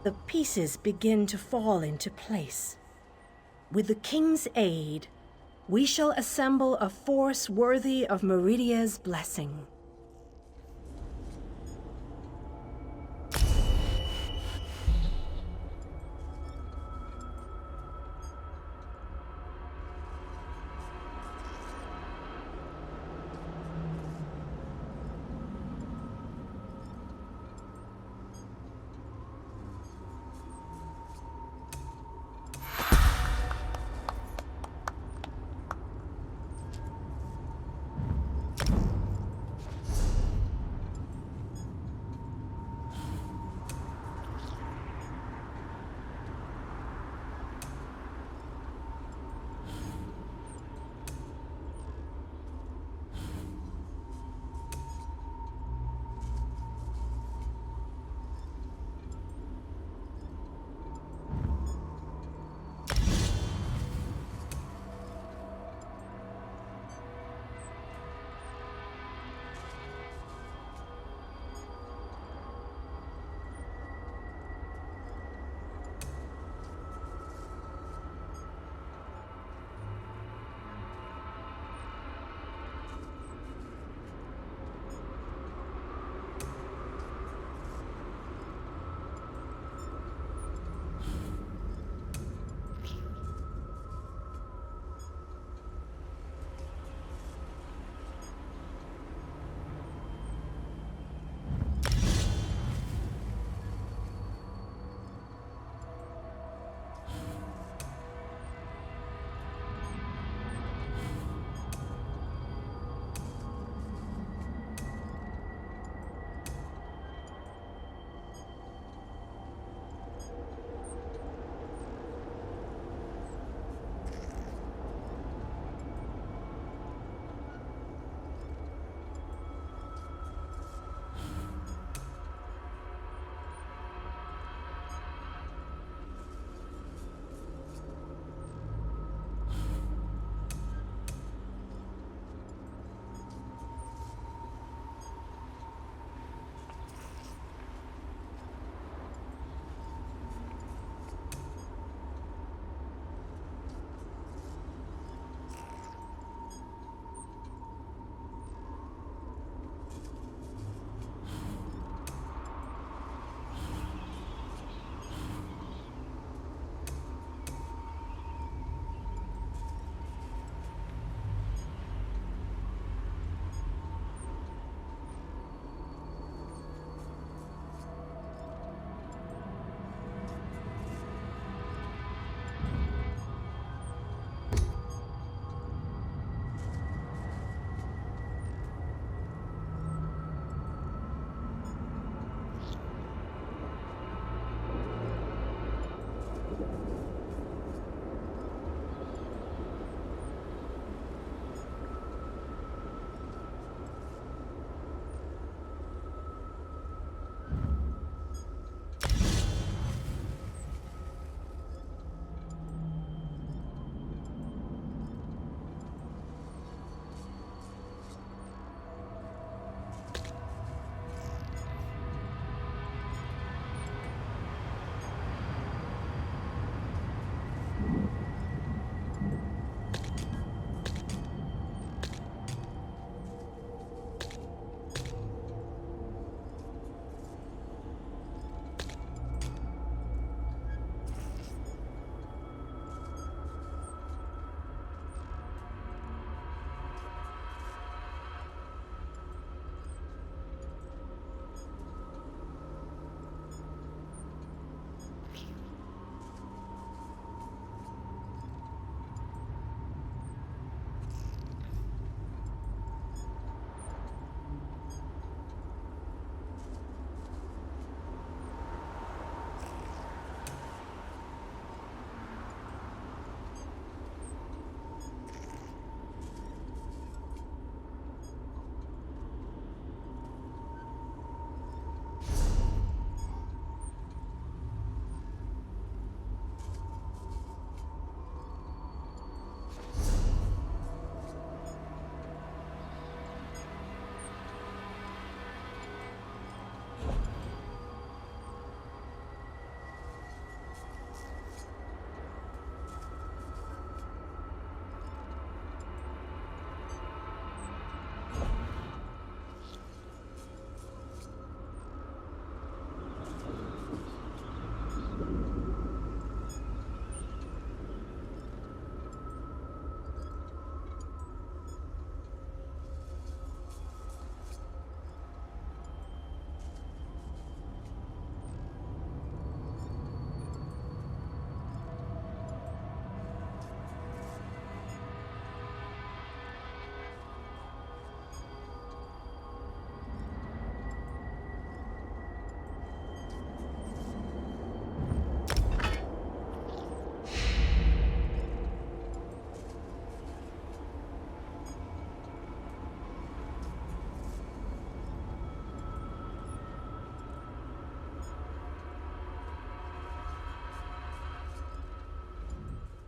The pieces begin to fall into place. With the King's aid, we shall assemble a force worthy of Meridia's blessing.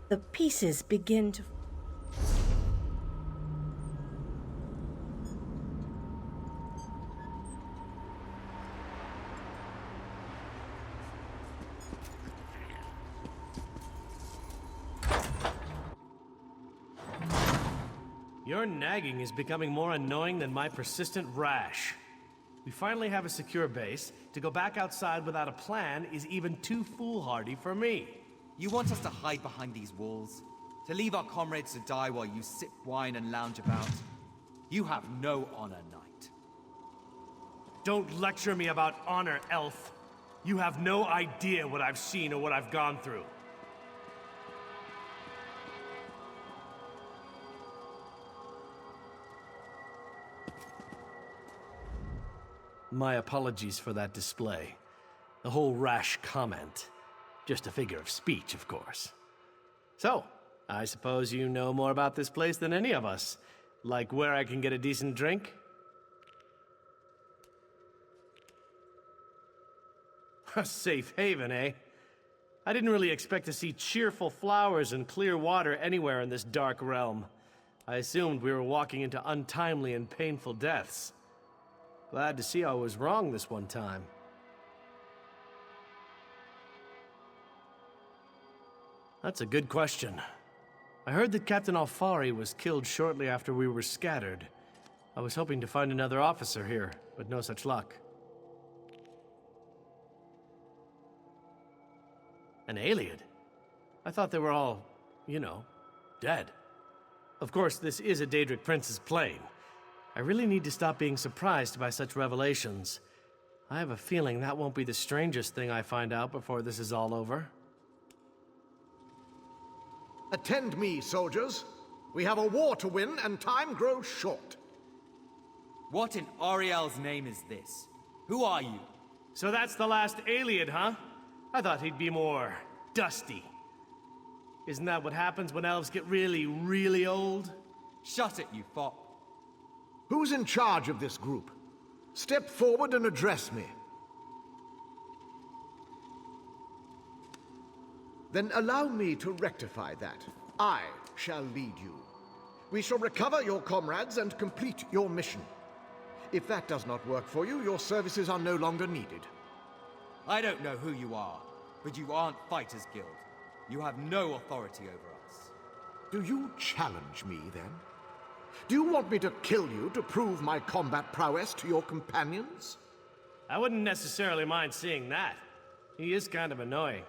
The pieces begin to... Your nagging is becoming more annoying than my persistent rash. We finally have a secure base. To go back outside without a plan is even too foolhardy for me. You want us to hide behind these walls? To leave our comrades to die while you sip wine and lounge about? You have no honor, knight. Don't lecture me about honor, elf. You have no idea what I've seen or what I've gone through. My apologies for that display. The whole rash comment. Just a figure of speech, of course. So, I suppose you know more about this place than any of us. Like where I can get a decent drink? A safe haven, eh? I didn't really expect to see cheerful flowers and clear water anywhere in this dark realm. I assumed we were walking into untimely and painful deaths. Glad to see I was wrong this one time. That's a good question. I heard that Captain Alfari was killed shortly after we were scattered. I was hoping to find another officer here, but no such luck. An Iliad? I thought they were all, you know, dead. Of course, this is a Daedric Prince's plane. I really need to stop being surprised by such revelations. I have a feeling that won't be the strangest thing I find out before this is all over. Attend me, soldiers. We have a war to win, and time grows short. What in Ariel's name is this? Who are you? So that's the last Iliad, huh? I thought he'd be more dusty. Isn't that what happens when elves get really, really old? Shut it, you fop. Who's in charge of this group? Step forward and address me. Then allow me to rectify that. I shall lead you. We shall recover your comrades and complete your mission. If that does not work for you, your services are no longer needed. I don't know who you are, but you aren't Fighters Guild. You have no authority over us. Do you challenge me, then? Do you want me to kill you to prove my combat prowess to your companions? I wouldn't necessarily mind seeing that. He is kind of annoying.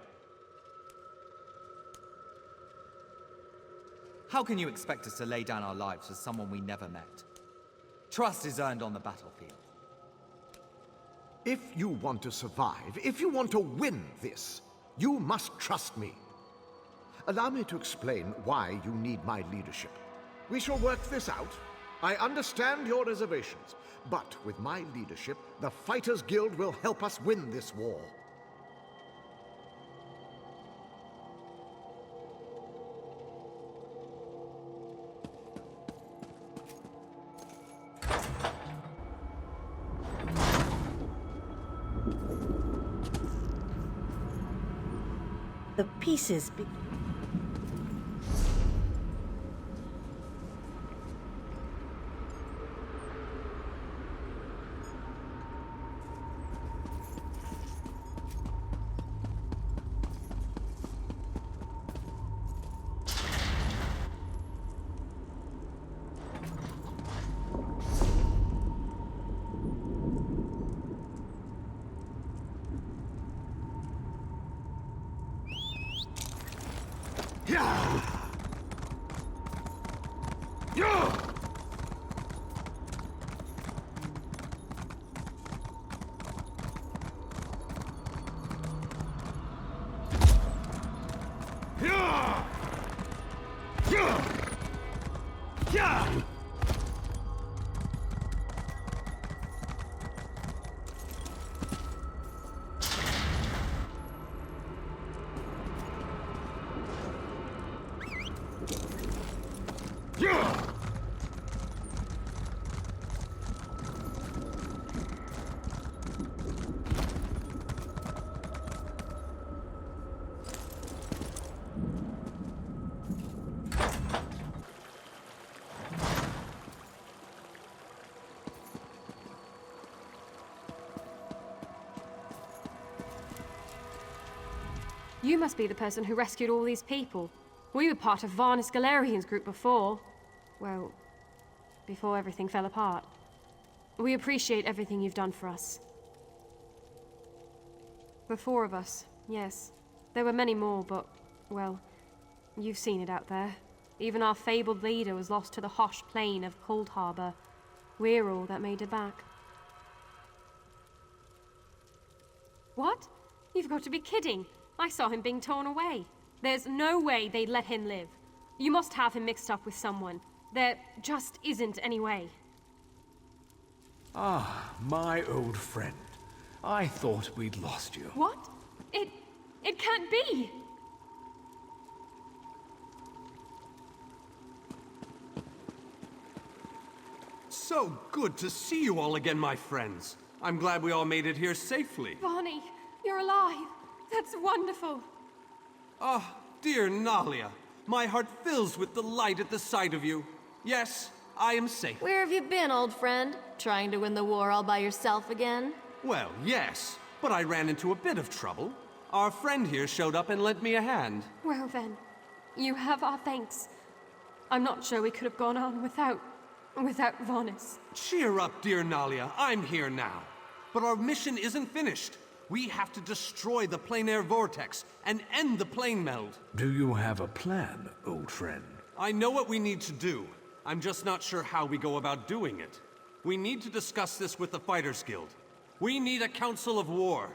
How can you expect us to lay down our lives for someone we never met? Trust is earned on the battlefield. If you want to survive, if you want to win this, you must trust me. Allow me to explain why you need my leadership. We shall work this out. I understand your reservations, but with my leadership, the Fighters Guild will help us win this war. The pieces be... You must be the person who rescued all these people. We were part of Varnus Galerian's group before. Well, before everything fell apart. We appreciate everything you've done for us. The four of us, yes. There were many more, but, well, you've seen it out there. Even our fabled leader was lost to the harsh plain of Coldharbour. We're all that made it back. What? You've got to be kidding. I saw him being torn away. There's no way they'd let him live. You must have him mixed up with someone. There just isn't any way. Ah, my old friend. I thought we'd lost you. What? It can't be! So good to see you all again, my friends. I'm glad we all made it here safely. Varney, you're alive. That's wonderful. Ah, dear Nalia, my heart fills with delight at the sight of you. Yes, I am safe. Where have you been, old friend? Trying to win the war all by yourself again? Well, yes, but I ran into a bit of trouble. Our friend here showed up and lent me a hand. Well then, you have our thanks. I'm not sure we could have gone on without Varnus. Cheer up, dear Nalia. I'm here now. But our mission isn't finished. We have to destroy the Planar Vortex and end the plane meld. Do you have a plan, old friend? I know what we need to do. I'm just not sure how we go about doing it. We need to discuss this with the Fighters Guild. We need a council of war.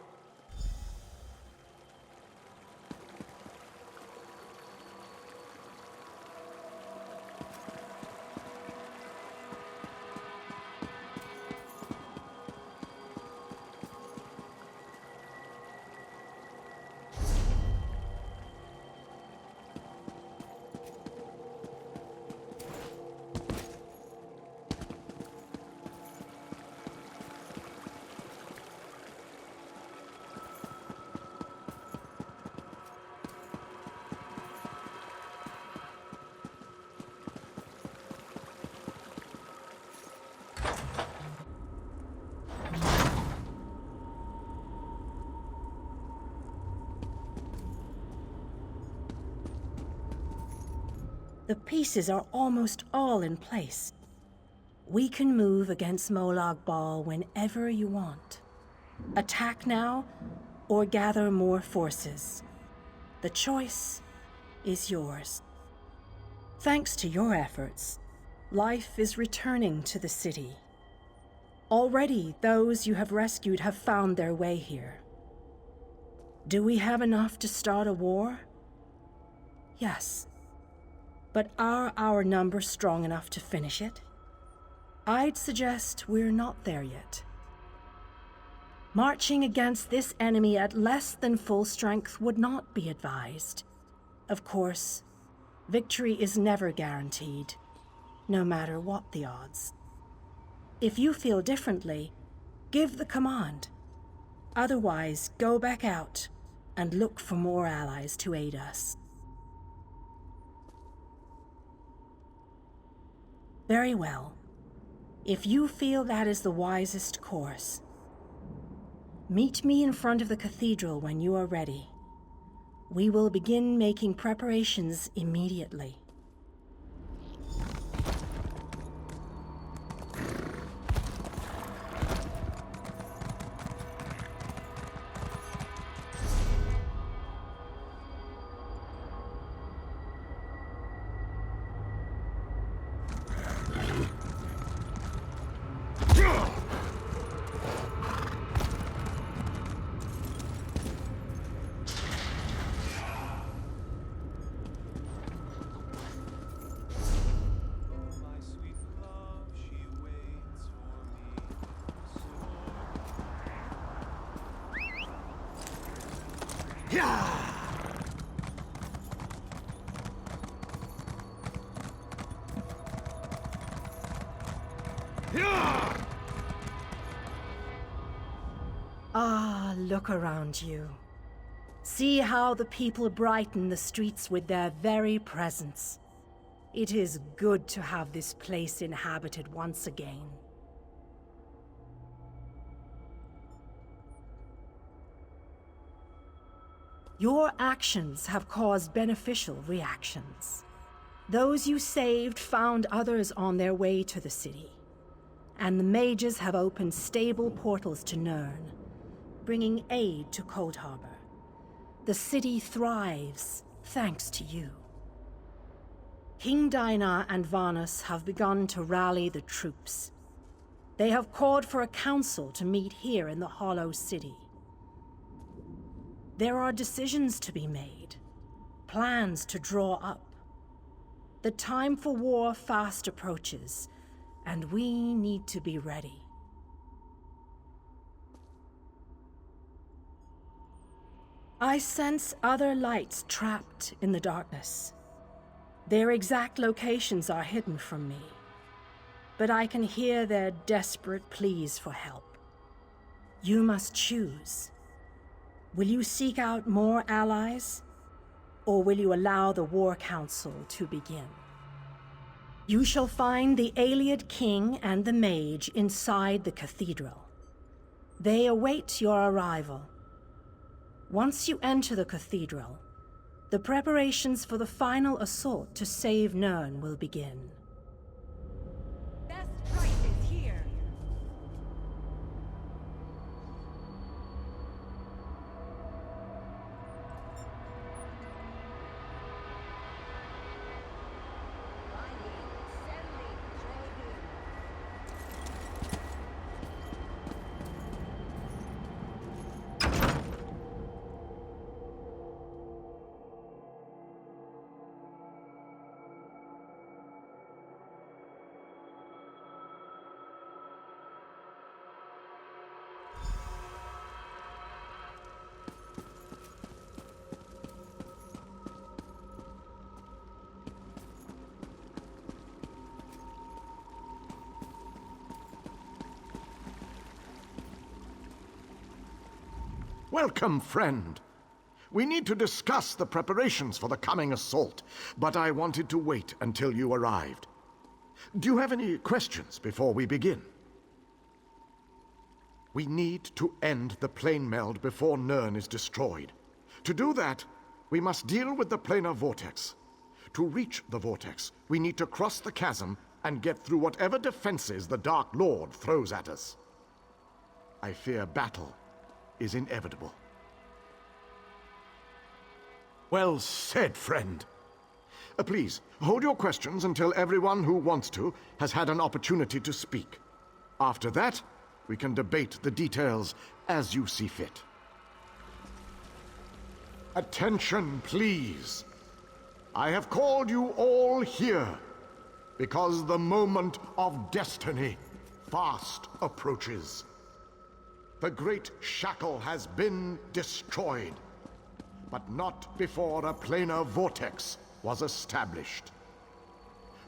The pieces are almost all in place. We can move against Molag Bal whenever you want. Attack now, or gather more forces. The choice is yours. Thanks to your efforts, life is returning to the city. Already, those you have rescued have found their way here. Do we have enough to start a war? Yes. But are our numbers strong enough to finish it? I'd suggest we're not there yet. Marching against this enemy at less than full strength would not be advised. Of course, victory is never guaranteed, no matter what the odds. If you feel differently, give the command. Otherwise, go back out and look for more allies to aid us. Very well. If you feel that is the wisest course, meet me in front of the cathedral when you are ready. We will begin making preparations immediately. Ah, look around you. See how the people brighten the streets with their very presence. It is good to have this place inhabited once again. Your actions have caused beneficial reactions. Those you saved found others on their way to the city, and the mages have opened stable portals to Nirn, bringing aid to Coldharbour. The city thrives thanks to you. King Dinar and Varnus have begun to rally the troops. They have called for a council to meet here in the Hollow City. There are decisions to be made, plans to draw up. The time for war fast approaches, and we need to be ready. I sense other lights trapped in the darkness. Their exact locations are hidden from me, but I can hear their desperate pleas for help. You must choose. Will you seek out more allies, or will you allow the War Council to begin? You shall find the Ayleid King and the Mage inside the cathedral. They await your arrival. Once you enter the cathedral, the preparations for the final assault to save Nirn will begin. Best price is here. Welcome, friend. We need to discuss the preparations for the coming assault, but I wanted to wait until you arrived. Do you have any questions before we begin? We need to end the plane meld before Nirn is destroyed. To do that, we must deal with the Planar Vortex. To reach the Vortex, we need to cross the chasm and get through whatever defenses the Dark Lord throws at us. I fear battle is inevitable. Well said, friend. Please, hold your questions until everyone who wants to has had an opportunity to speak. After that, we can debate the details as you see fit. Attention, please. I have called you all here because the moment of destiny fast approaches. The great shackle has been destroyed, but not before a planar vortex was established.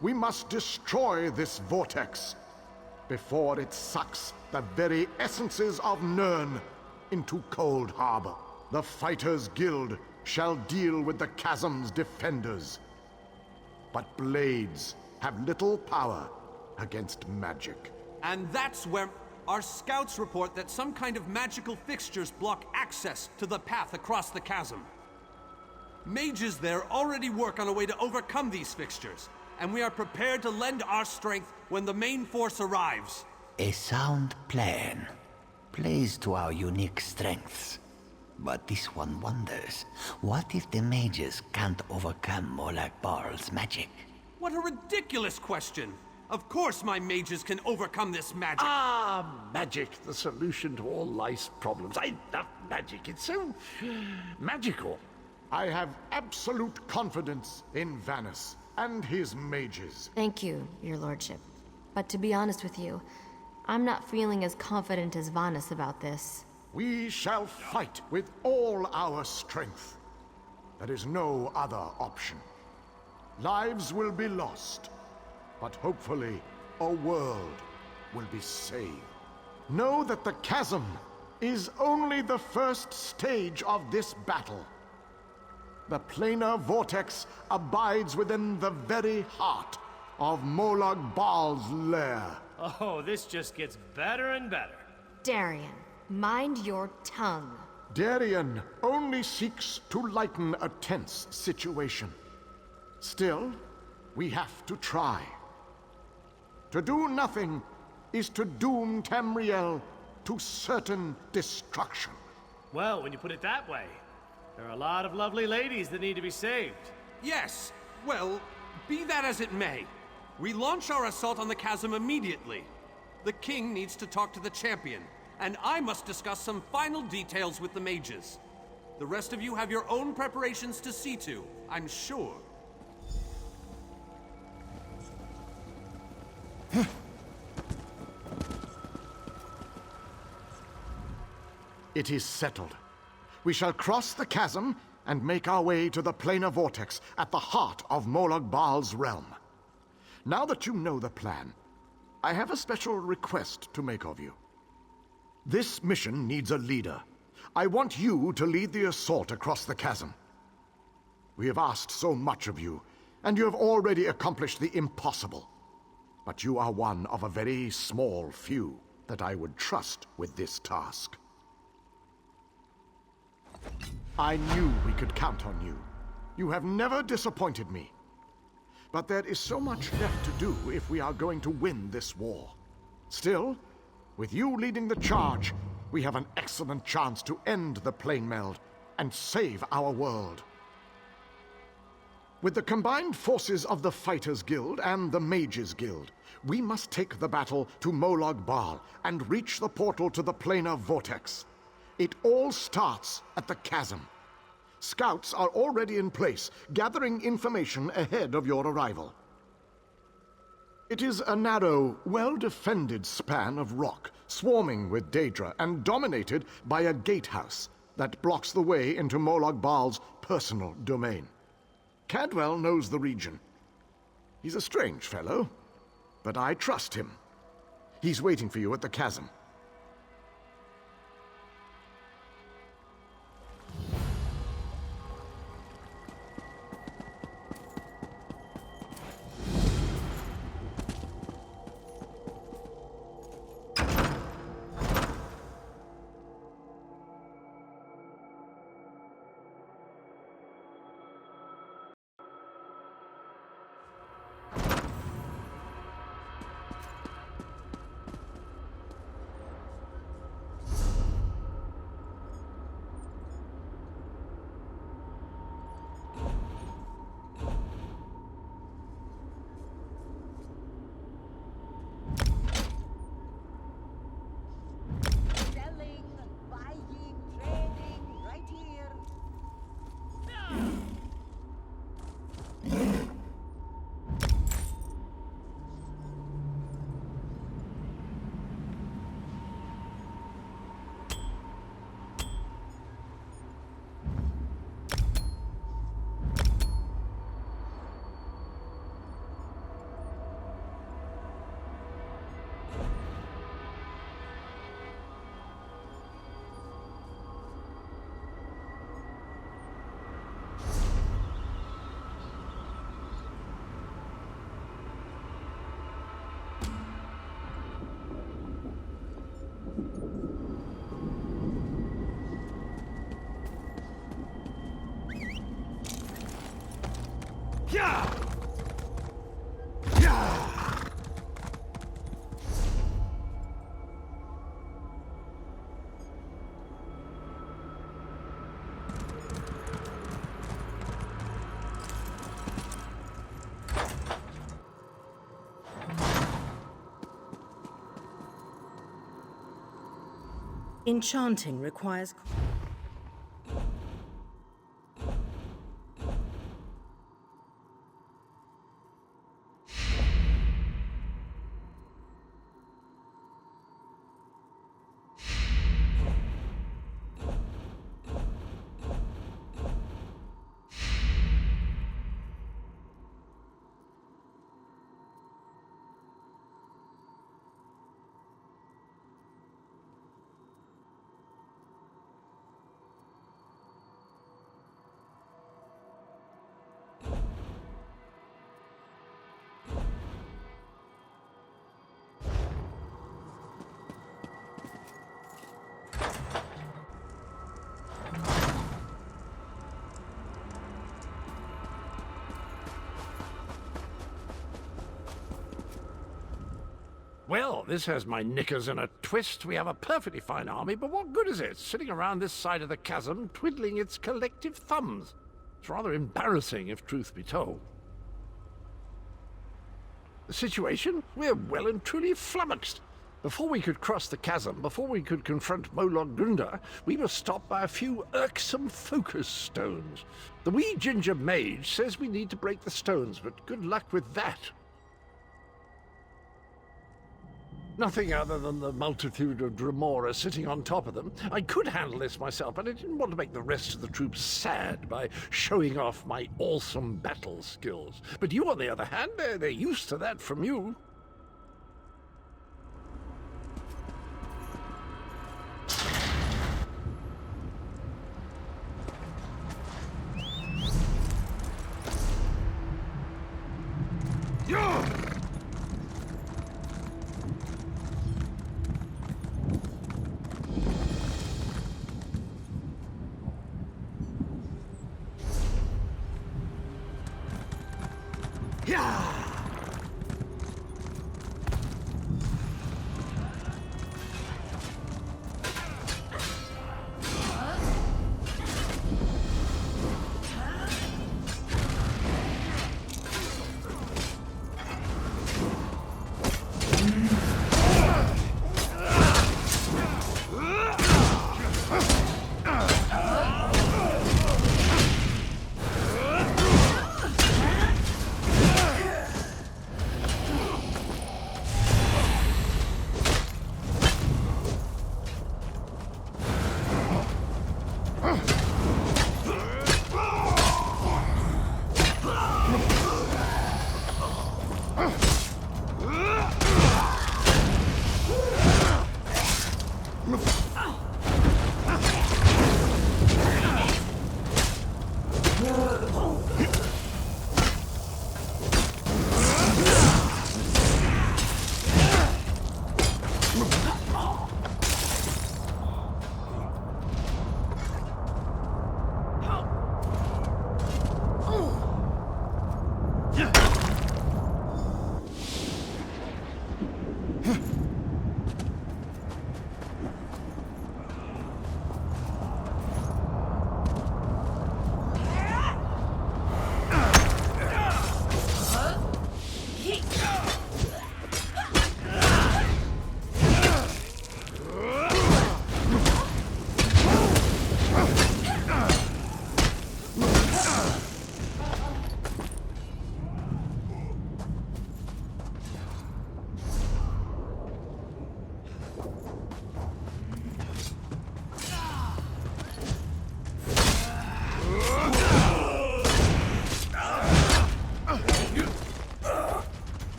We must destroy this vortex before it sucks the very essences of Nirn into Coldharbour. The Fighters' Guild shall deal with the chasm's defenders, but blades have little power against magic. And that's where our scouts report that some kind of magical fixtures block access to the path across the chasm. Mages there already work on a way to overcome these fixtures, and we are prepared to lend our strength when the main force arrives. A sound plan. Plays to our unique strengths. But this one wonders, what if the mages can't overcome Molag Barl's magic? What a ridiculous question! Of course my mages can overcome this magic! Ah, magic, the solution to all life's problems. I love magic, it's so magical. I have absolute confidence in Vanus and his mages. Thank you, your lordship. But to be honest with you, I'm not feeling as confident as Vanus about this. We shall fight with all our strength. There is no other option. Lives will be lost, but hopefully a world will be saved. Know that the chasm is only the first stage of this battle. The planar vortex abides within the very heart of Molag Bal's lair. Oh, this just gets better and better. Darian, mind your tongue. Darien only seeks to lighten a tense situation. Still, we have to try. To do nothing is to doom Tamriel to certain destruction. Well, when you put it that way, there are a lot of lovely ladies that need to be saved. Yes, well, be that as it may. We launch our assault on the chasm immediately. The king needs to talk to the champion, and I must discuss some final details with the mages. The rest of you have your own preparations to see to, I'm sure. It is settled. We shall cross the chasm and make our way to the Planar Vortex at the heart of Molag Bal's realm. Now that you know the plan, I have a special request to make of you. This mission needs a leader. I want you to lead the assault across the chasm. We have asked so much of you, and you have already accomplished the impossible. But you are one of a very small few that I would trust with this task. I knew we could count on you. You have never disappointed me. But there is so much left to do if we are going to win this war. Still, with you leading the charge, we have an excellent chance to end the plane meld and save our world. With the combined forces of the Fighters Guild and the Mages Guild, we must take the battle to Molag Bal and reach the portal to the Planar Vortex. It all starts at the chasm. Scouts are already in place, gathering information ahead of your arrival. It is a narrow, well-defended span of rock, swarming with Daedra and dominated by a gatehouse that blocks the way into Molag Bal's personal domain. Cadwell knows the region. He's a strange fellow, but I trust him. He's waiting for you at the chasm. Enchanting requires... Well, this has my knickers in a twist. We have a perfectly fine army, but what good is it sitting around this side of the chasm, twiddling its collective thumbs? It's rather embarrassing, if truth be told. The situation? We're well and truly flummoxed. Before we could cross the chasm, before we could confront Molog Gunda, we were stopped by a few irksome focus stones. The wee ginger mage says we need to break the stones, but good luck with that. Nothing other than the multitude of Dremora sitting on top of them. I could handle this myself, but I didn't want to make the rest of the troops sad by showing off my awesome battle skills. But you, on the other hand, they're used to that from you.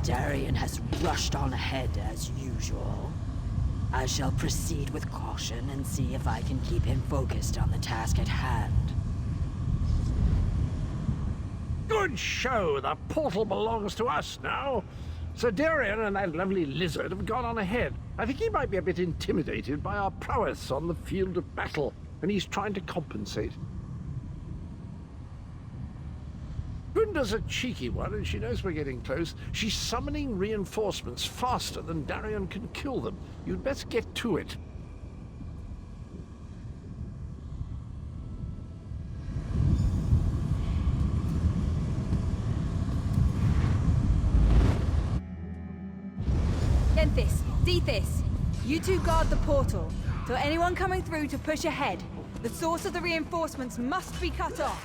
Darian has rushed on ahead as usual. I shall proceed with caution and see if I can keep him focused on the task at hand. Good show! The portal belongs to us now. Sir Darian and that lovely lizard have gone on ahead. I think he might be a bit intimidated by our prowess on the field of battle, and he's trying to compensate. Gunda's a cheeky one, and she knows we're getting close. She's summoning reinforcements faster than Darian can kill them. You'd best get to it. Genthis, Dethys, You two guard the portal. Tell anyone coming through to push ahead. The source of the reinforcements must be cut off.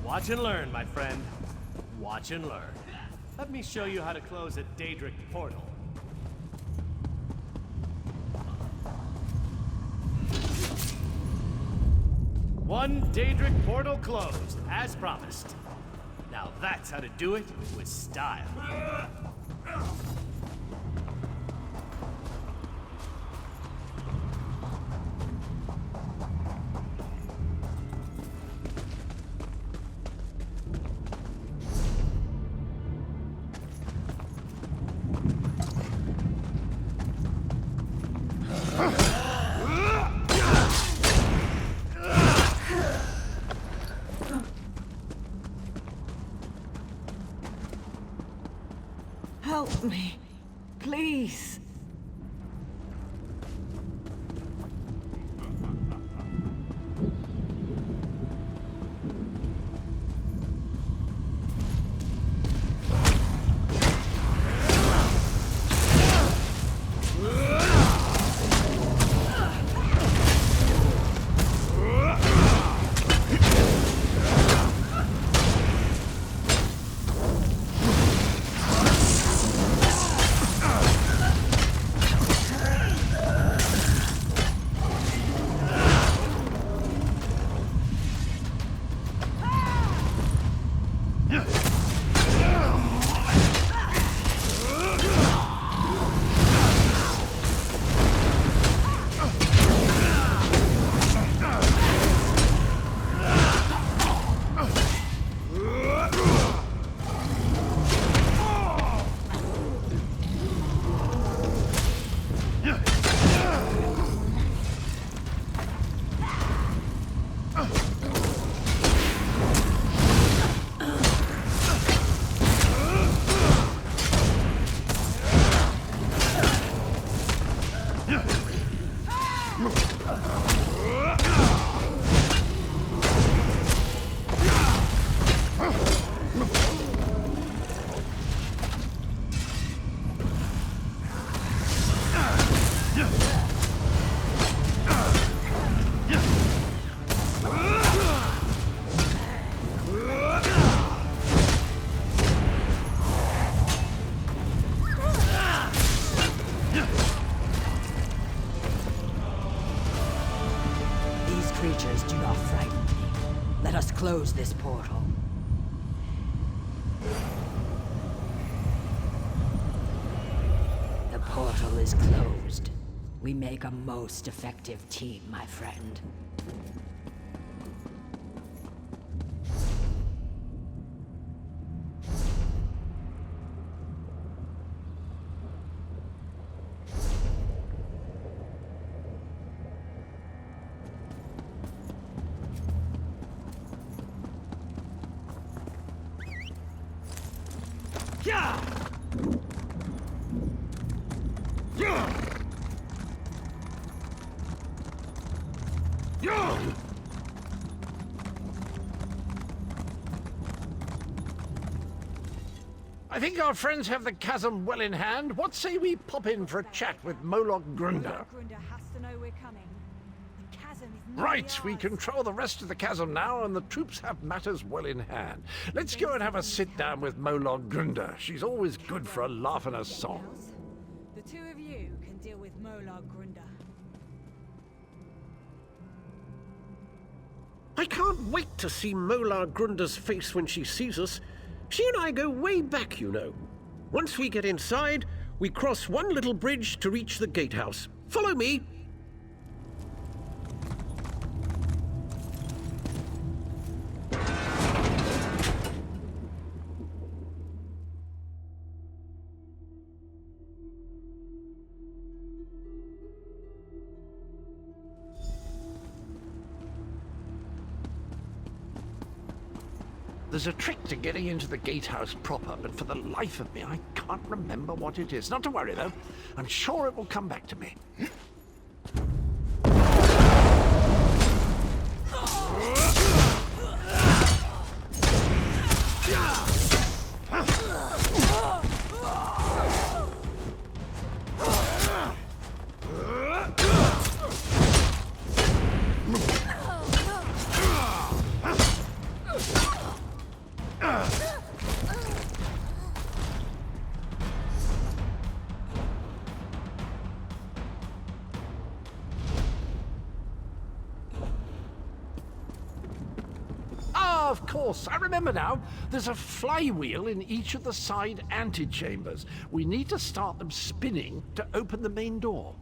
Watch and learn, my friend. Watch and learn. Let me show you how to close a Daedric portal. One Daedric portal closed, as promised. Now that's how to do it with style. Help me, please. Creatures do not frighten me. Let us close this portal. portal is closed. We make a most effective team, my friend. I think our friends have the chasm well in hand. What say we pop in for a chat with Moloch Grunda? Grunda has to know we're coming. The chasm is nearly Right, we ours. control the rest of the chasm now, and the troops have matters well in hand. Let's go and have a sit-down with Moloch Grunda. She's always good for a laugh and a song. The two of you can deal with Molag Grunda. I can't wait to see Molar Grunda's face when she sees us. She and I go way back, you know. Once we get inside, we cross one little bridge to reach the gatehouse. Follow me. There's a trick to getting into the gatehouse proper, but for the life of me, I can't remember what it is. Not to worry, though. I'm sure it will come back to me. Of course, I remember now. There's a flywheel in each of the side antechambers. We need to start them spinning to open the main door.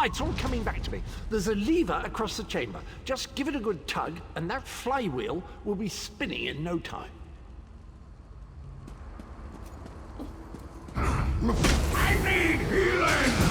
It's all coming back to me. There's a lever across the chamber. Just give it a good tug, and that flywheel will be spinning in no time. I need healing!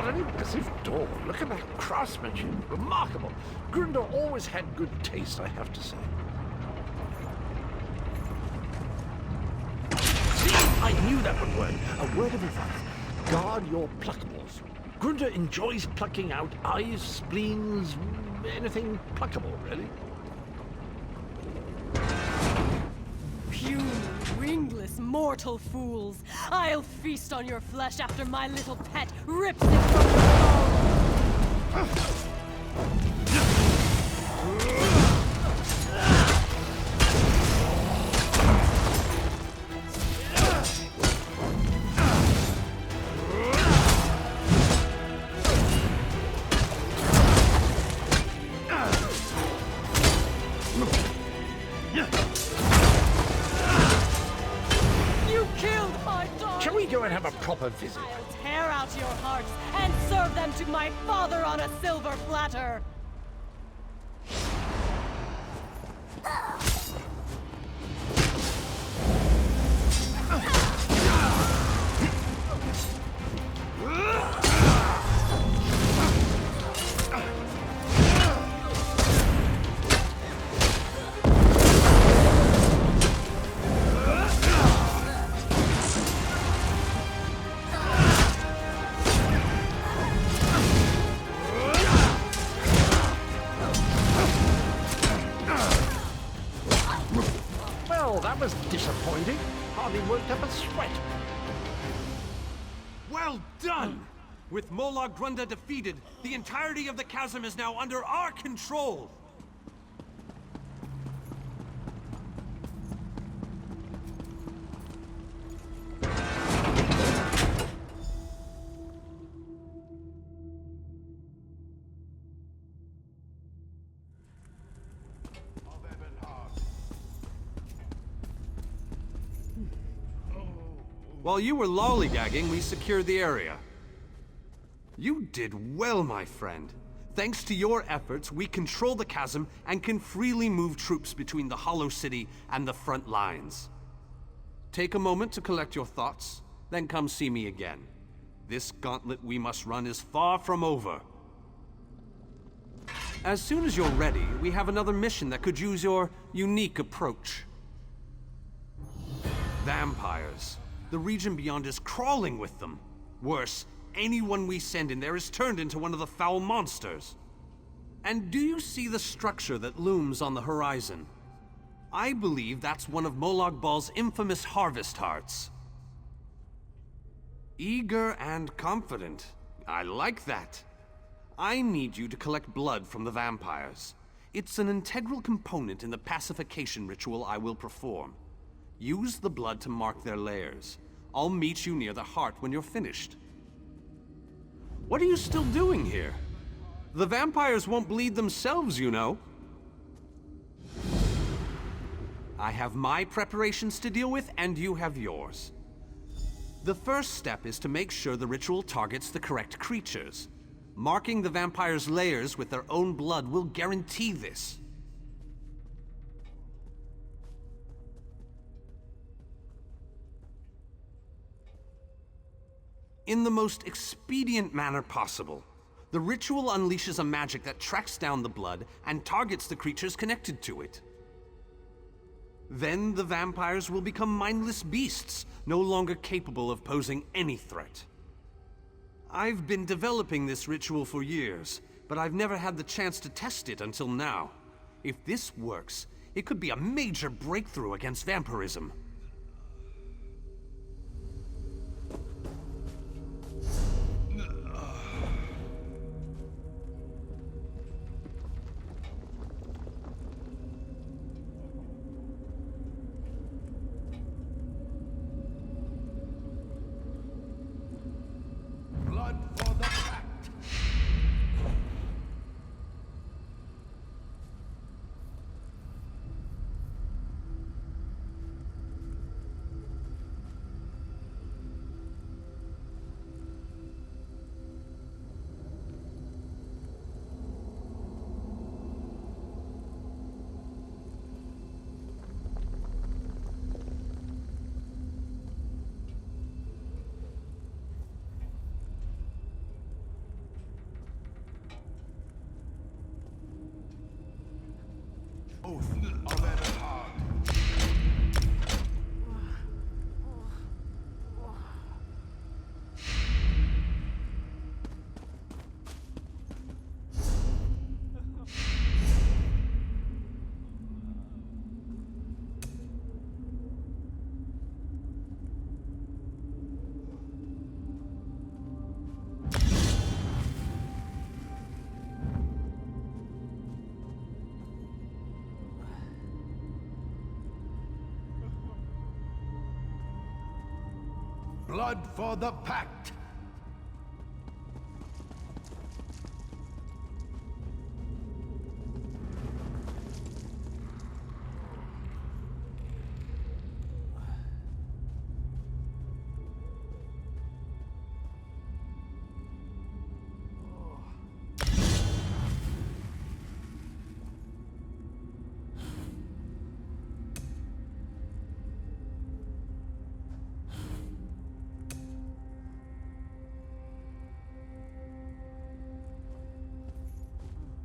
an impressive door. Look at that craftsmanship. Remarkable. Grunder always had good taste, I have to say. See? I knew that would work. A word of advice. Guard your pluckables. Grunder enjoys plucking out eyes, spleens, anything pluckable, really. Puny, wingless, mortal fools! I'll feast on your flesh after my little pet rips it from your bone! Proper visit. I'll tear out your hearts and serve them to my father on a silver platter! That was disappointing. Hardly worked up a sweat. Well done! With Molag Grunda defeated, the entirety of the chasm is now under our control! While you were lollygagging, we secured the area. You did well, my friend. Thanks to your efforts, we control the chasm and can freely move troops between the Hollow City and the front lines. Take a moment to collect your thoughts, then come see me again. This gauntlet we must run is far from over. As soon as you're ready, we have another mission that could use your unique approach. Vampires. The region beyond is crawling with them. Worse, anyone we send in there is turned into one of the foul monsters. And do you see the structure that looms on the horizon? I believe that's one of Molag Bal's infamous harvest hearts. Eager and confident. I like that. I need you to collect blood from the vampires. It's an integral component in the pacification ritual I will perform. Use the blood to mark their lairs. I'll meet you near the heart when you're finished. What are you still doing here? The vampires won't bleed themselves, you know. I have my preparations to deal with, and you have yours. The first step is to make sure the ritual targets the correct creatures. Marking the vampires' lairs with their own blood will guarantee this. In the most expedient manner possible, the ritual unleashes a magic that tracks down the blood and targets the creatures connected to it. Then the vampires will become mindless beasts, no longer capable of posing any threat. I've been developing this ritual for years, but I've never had the chance to test it until now. If this works, it could be a major breakthrough against vampirism. Oath of Eberhard. Blood for the Pact!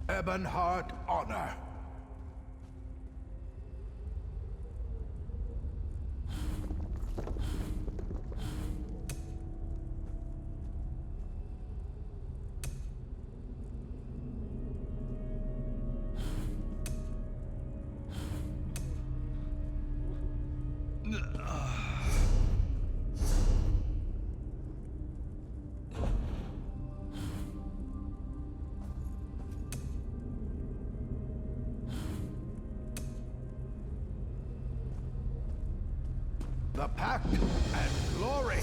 Eberhard honor. The Pact and glory!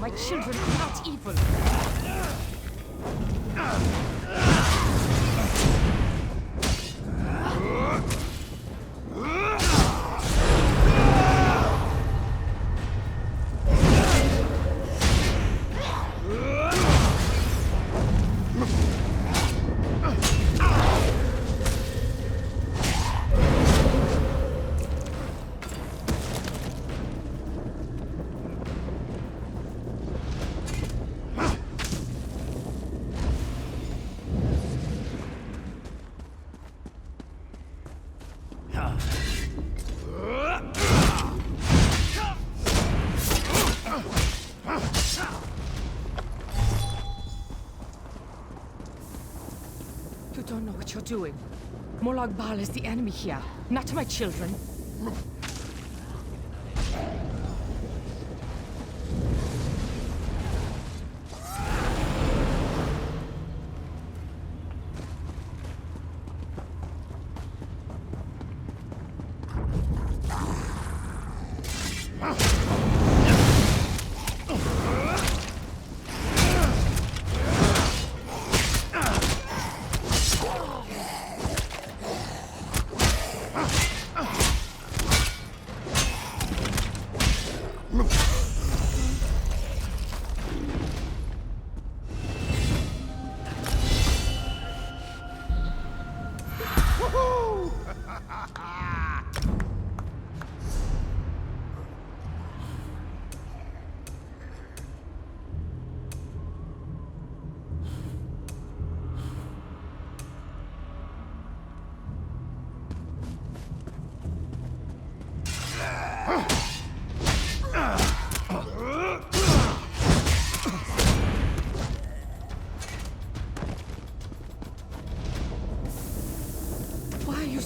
My children are not evil. You don't know what you're doing. Molag Bal is the enemy here, not my children.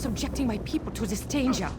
subjecting my people to this danger.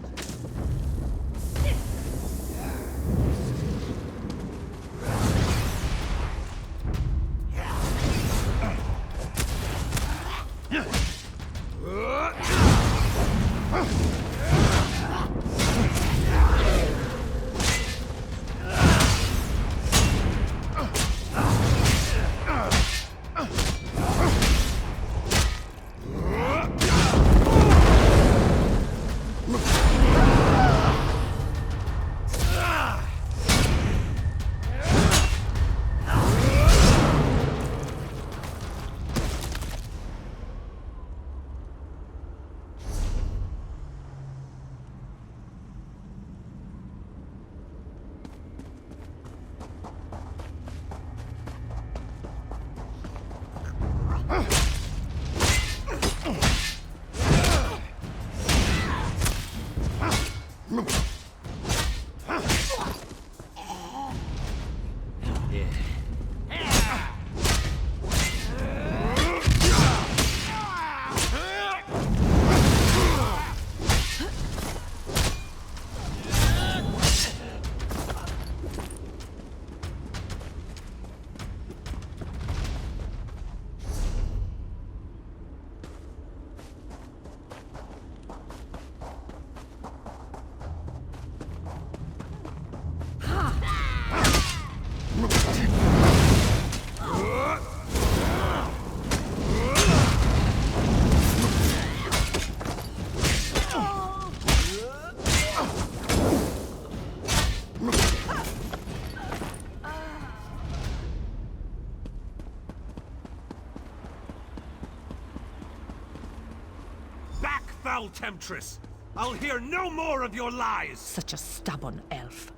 Foul temptress! I'll hear no more of your lies! Such a stubborn elf.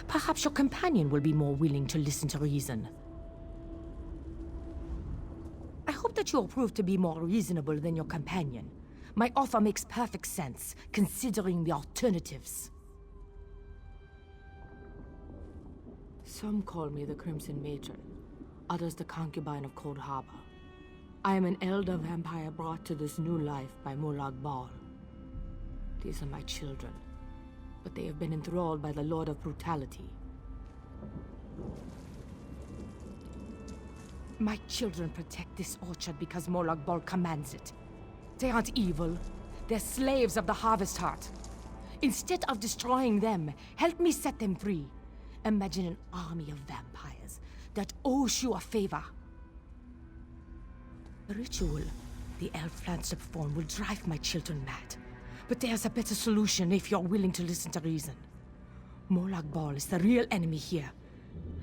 Perhaps your companion will be more willing to listen to reason. I hope that you'll prove to be more reasonable than your companion. My offer makes perfect sense, considering the alternatives. Some call me the Crimson Matron, others the concubine of Coldharbour. I am an elder vampire brought to this new life by Molag Bal. These are my children, but they have been enthralled by the Lord of Brutality. My children protect this orchard because Molag Bal commands it. They aren't evil. They're slaves of the Harvest Heart. Instead of destroying them, help me set them free. Imagine an army of vampires that owes you a favor. The ritual the elf plans to perform will drive my children mad. But there's a better solution if you're willing to listen to reason. Molag Bal is the real enemy here.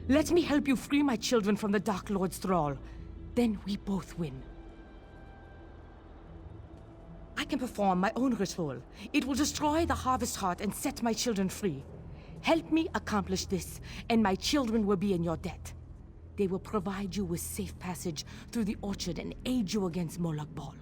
Let me help you free my children from the Dark Lord's thrall. Then we both win. I can perform my own ritual. It will destroy the Harvest Heart and set my children free. Help me accomplish this, and my children will be in your debt. They will provide you with safe passage through the orchard and aid you against Molag Bal.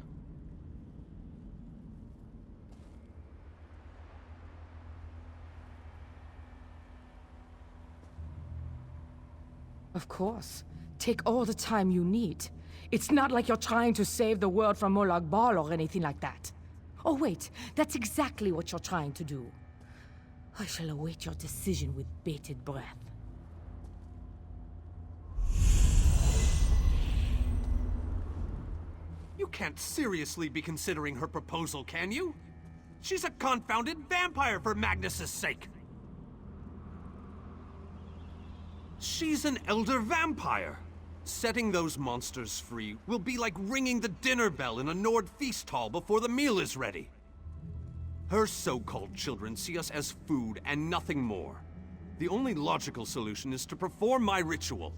Of course. Take all the time you need. It's not like you're trying to save the world from Molag Bal or anything like that. Oh wait, that's exactly what you're trying to do. I shall await your decision with bated breath. You can't seriously be considering her proposal, can you? She's a confounded vampire, for Magnus's sake! She's an elder vampire. Setting those monsters free will be like ringing the dinner bell in a Nord feast hall before the meal is ready. Her so-called children see us as food and nothing more. The only logical solution is to perform my ritual.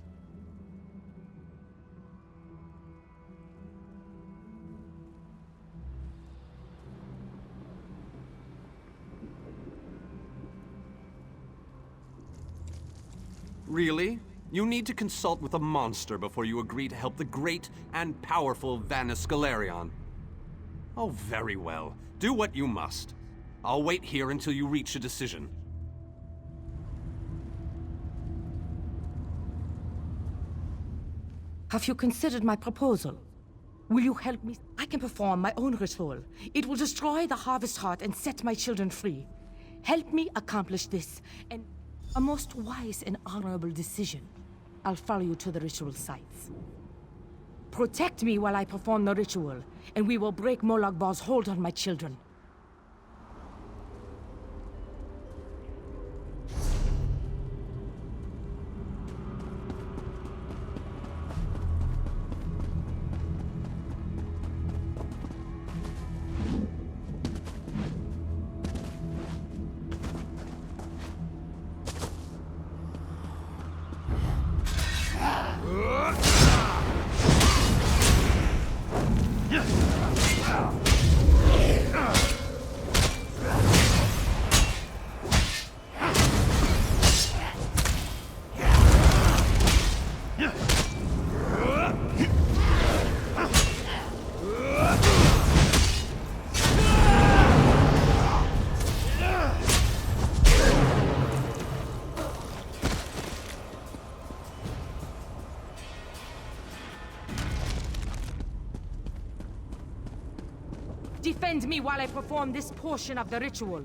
Really? You need to consult with a monster before you agree to help the great and powerful Vanus Galerion. Oh, very well. Do what you must. I'll wait here until you reach a decision. Have you considered my proposal? Will you help me? I can perform my own ritual. It will destroy the Harvest Heart and set my children free. Help me accomplish this, and a most wise and honorable decision. I'll follow you to the ritual sites. Protect me while I perform the ritual, and we will break Molag Bal's hold on my children. Defend me while I perform this portion of the ritual.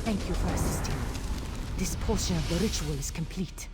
Thank you for assisting me. This portion of the ritual is complete.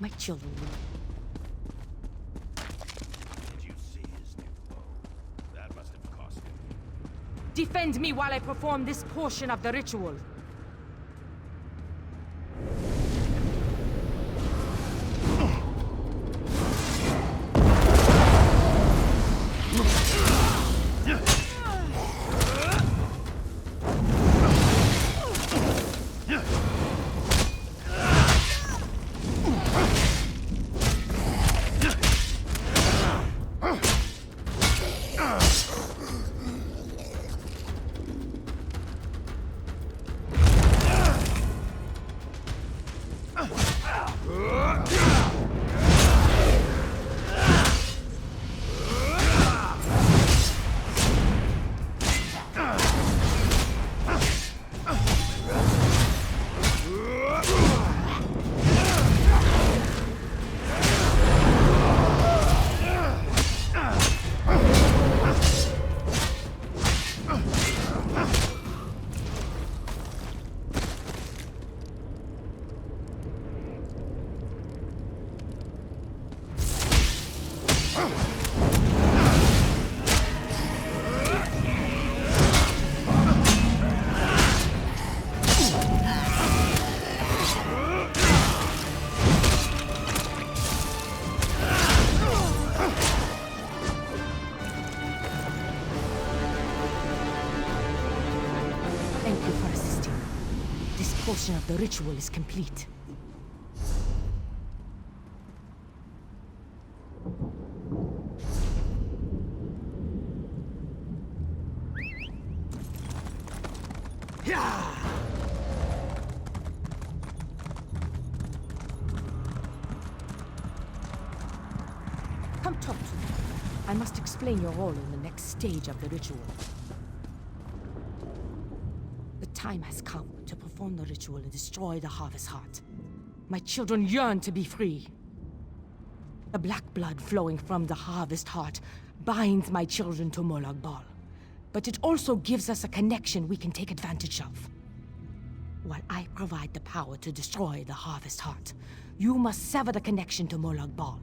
My children will. Did you see his new bow? That must have cost him. Defend me while I perform this portion of the ritual. portion of the ritual is complete. Come talk to me. I must explain your role in the next stage of the ritual. The time has come to perform the ritual and destroy the Harvest Heart. My children yearn to be free. The black blood flowing from the Harvest Heart binds my children to Molag Bal, but it also gives us a connection we can take advantage of. While I provide the power to destroy the Harvest Heart, you must sever the connection to Molag Bal.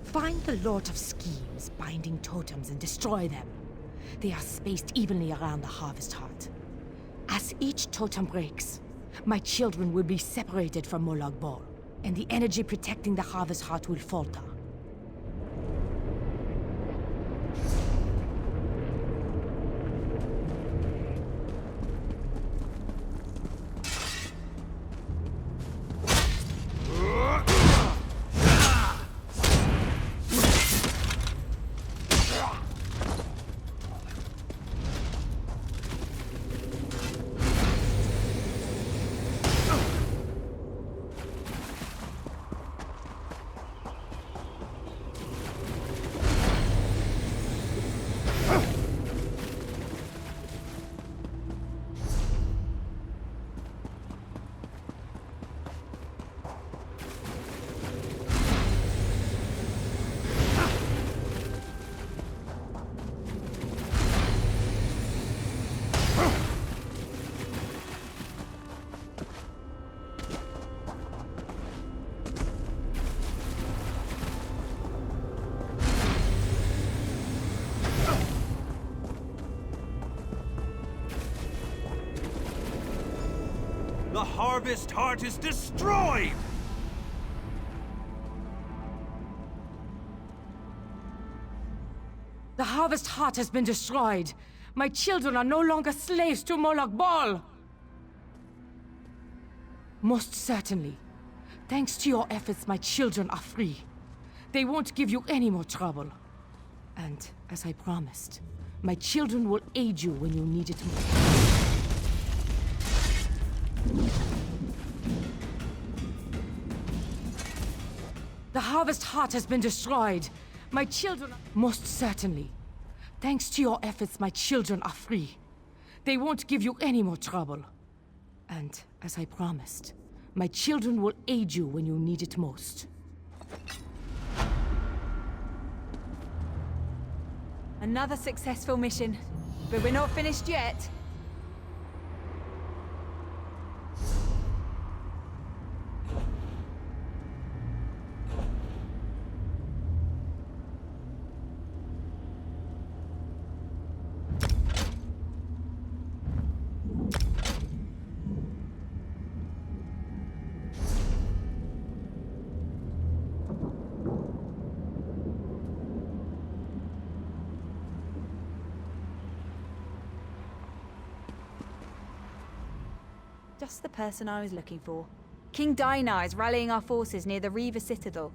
Find the Lord of Schemes binding totems and destroy them. They are spaced evenly around the Harvest Heart. As each totem breaks, my children will be separated from Molag Bal, and the energy protecting the Harvest Heart will falter. The Harvest Heart is destroyed! The Harvest Heart has been destroyed. My children are no longer slaves to Molag Bal. Most certainly. Thanks to your efforts, my children are free. They won't give you any more trouble. And, as I promised, my children will aid you when you need it most. The Harvest Heart has been destroyed. My children... Most certainly. Thanks to your efforts, my children are free. They won't give you any more trouble. And, as I promised, my children will aid you when you need it most. Another successful mission. But we're not finished yet. Just the person I was looking for. King Dainar is rallying our forces near the Reaver Citadel.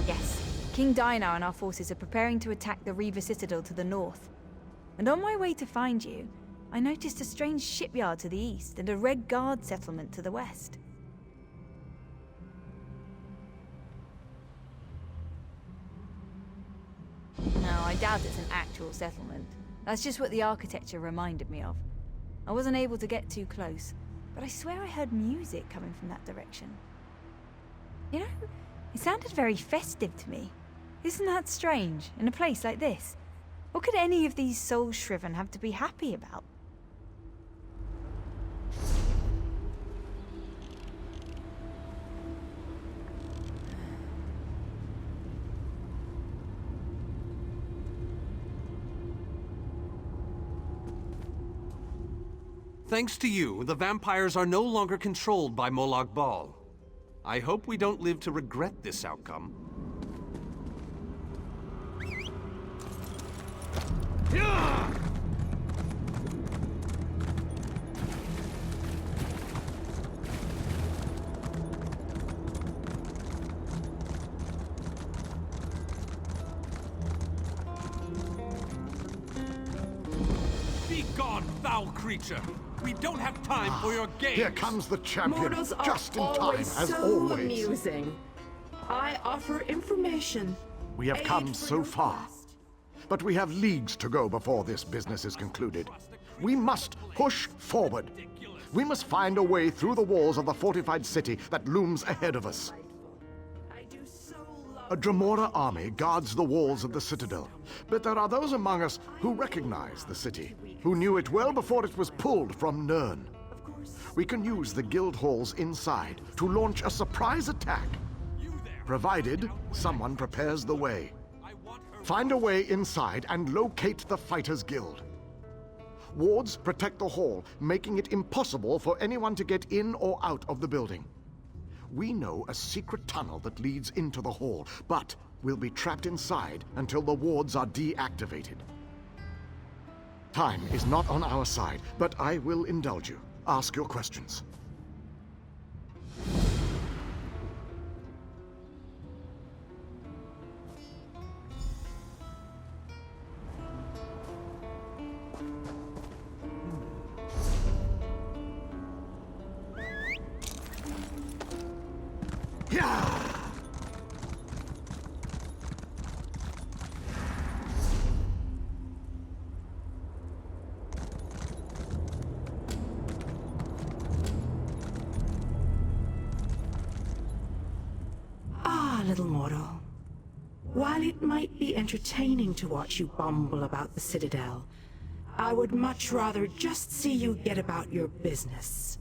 Yes, King Dainar and our forces are preparing to attack the Reaver Citadel to the north. And on my way to find you, I noticed a strange shipyard to the east and a Redguard settlement to the west. No, I doubt it's an actual settlement. That's just what the architecture reminded me of. I wasn't able to get too close, but I swear I heard music coming from that direction. You know, it sounded very festive to me. Isn't that strange, in a place like this? What could any of these soul-shriven have to be happy about? Thanks to you, the vampires are no longer controlled by Molag Bal. I hope we don't live to regret this outcome. Begone, foul creature! We don't have time for your games! Here comes the champion, Mortals are just in time, always as so always. amusing. I offer information. We have Aid come for so your far, quest. but we have leagues to go before this business is concluded. We must push forward. We must find a way through the walls of the fortified city that looms ahead of us. I do so love A Dremora army guards the walls of the citadel, but there are those among us who recognize the city, who knew it well before it was pulled from Nirn. We can use the guild halls inside to launch a surprise attack, provided someone prepares the way. Find a way inside and locate the Fighters Guild. Wards protect the hall, making it impossible for anyone to get in or out of the building. We know a secret tunnel that leads into the hall, but we'll be trapped inside until the wards are deactivated. Time is not on our side, but I will indulge you. Ask your questions. little mortal. While it might be entertaining to watch you bumble about the Citadel, I would much rather just see you get about your business.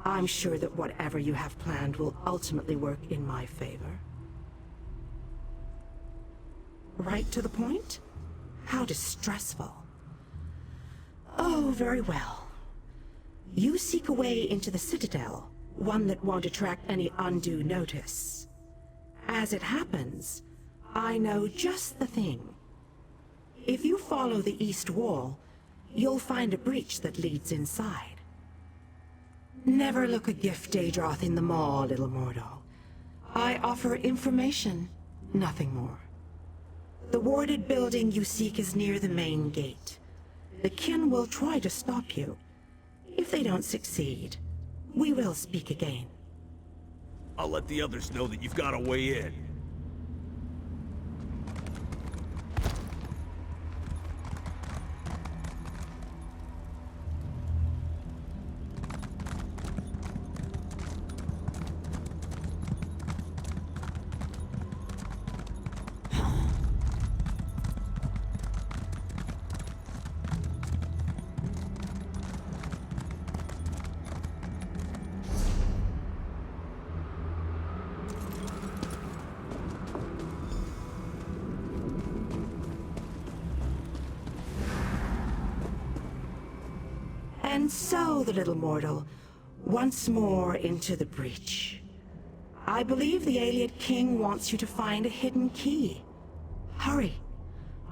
I'm sure that whatever you have planned will ultimately work in my favor. Right to the point? How distressful. Oh, very well. You seek a way into the Citadel, one that won't attract any undue notice. As it happens, I know just the thing. If you follow the east wall, you'll find a breach that leads inside. Never look a gift Daedroth in the maw, little mortal. I offer information, nothing more. The warded building you seek is near the main gate. The kin will try to stop you. If they don't succeed, we will speak again. I'll let the others know that you've got a way in. And so, the little mortal, once more into the breach. I believe the Ayleid King wants you to find a hidden key. Hurry.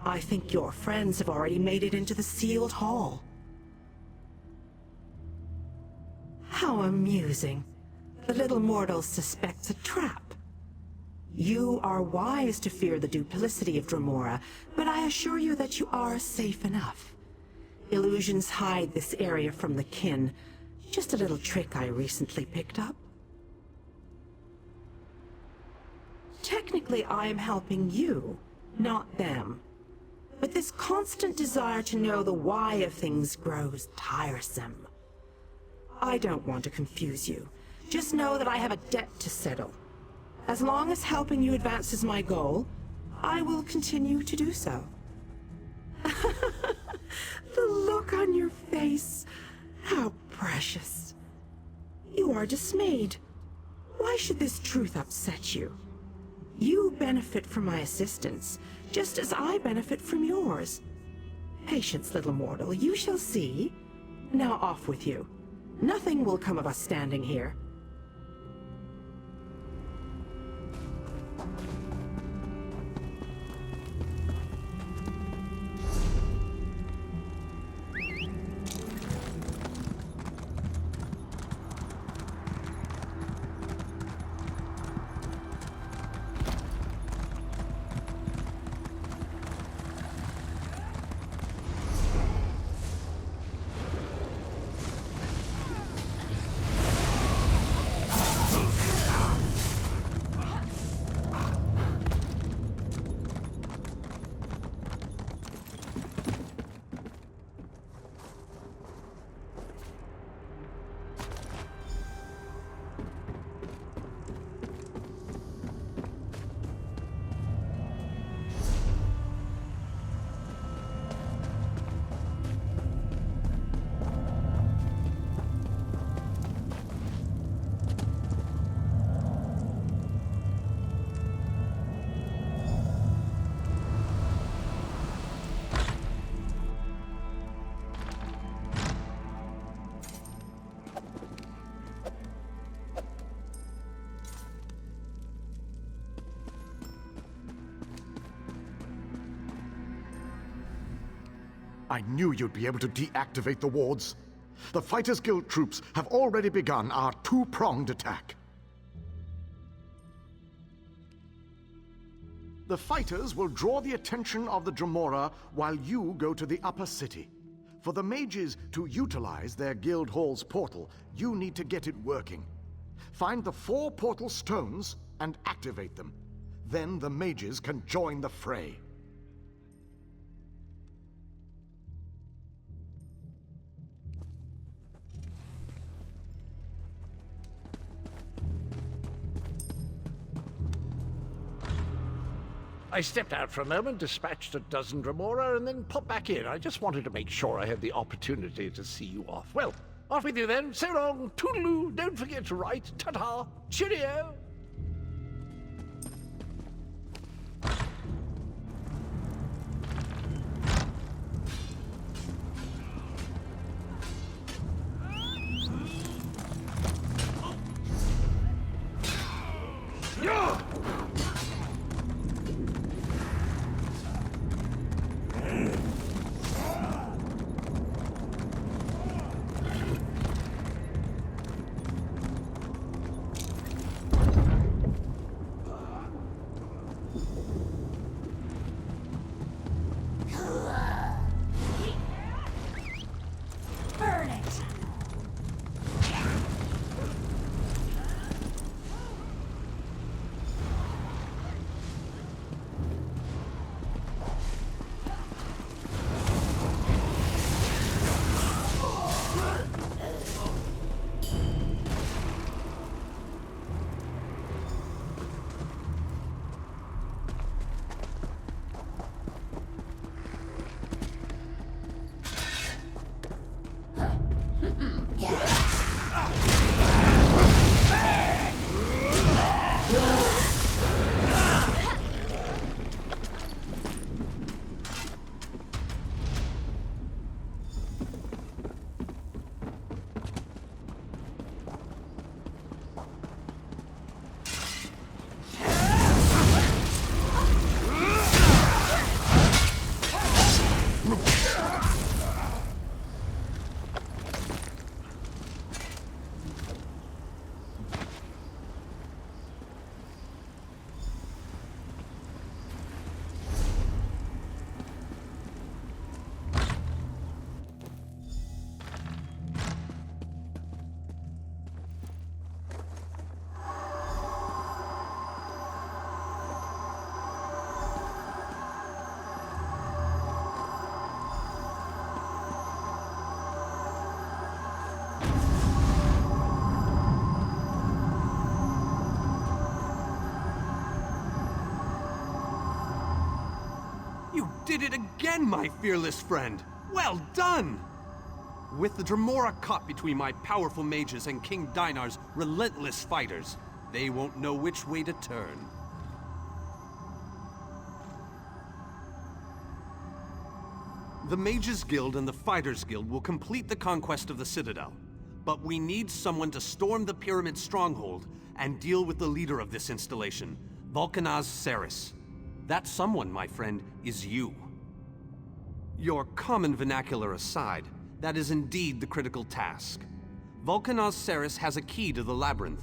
I think your friends have already made it into the sealed hall. How amusing. The little mortal suspects a trap. You are wise to fear the duplicity of Dremora, but I assure you that you are safe enough. Illusions hide this area from the kin. Just a little trick I recently picked up. Technically, I am helping you, not them. But this constant desire to know the why of things grows tiresome. I don't want to confuse you. Just know that I have a debt to settle. As long as helping you advances my goal, I will continue to do so. The look on your face, how precious. You are dismayed. Why should this truth upset you? You benefit from my assistance, just as I benefit from yours. Patience, little mortal, you shall see. Now off with you. Nothing will come of us standing here. I knew you'd be able to deactivate the wards. The Fighters Guild troops have already begun our two-pronged attack. The fighters will draw the attention of the Dremora while you go to the upper city. For the mages to utilize their guild hall's portal, you need to get it working. Find the 4 portal stones and activate them. Then the mages can join the fray. I stepped out for a moment, dispatched a dozen Dremora, and then popped back in. I just wanted to make sure I had the opportunity to see you off. Well, off with you then. So long. Toodaloo. Don't forget to write. Ta-ta. Cheerio. Burn it! You did it again, my fearless friend! Well done! With the Dremora caught between my powerful mages and King Dinar's relentless fighters, they won't know which way to turn. The Mages Guild and the Fighters Guild will complete the conquest of the Citadel. But we need someone to storm the Pyramid Stronghold and deal with the leader of this installation, Vulcanaz Ceres. That someone, my friend, is you. Your common vernacular aside, that is indeed the critical task. Vulcanaz Ceres has a key to the labyrinth.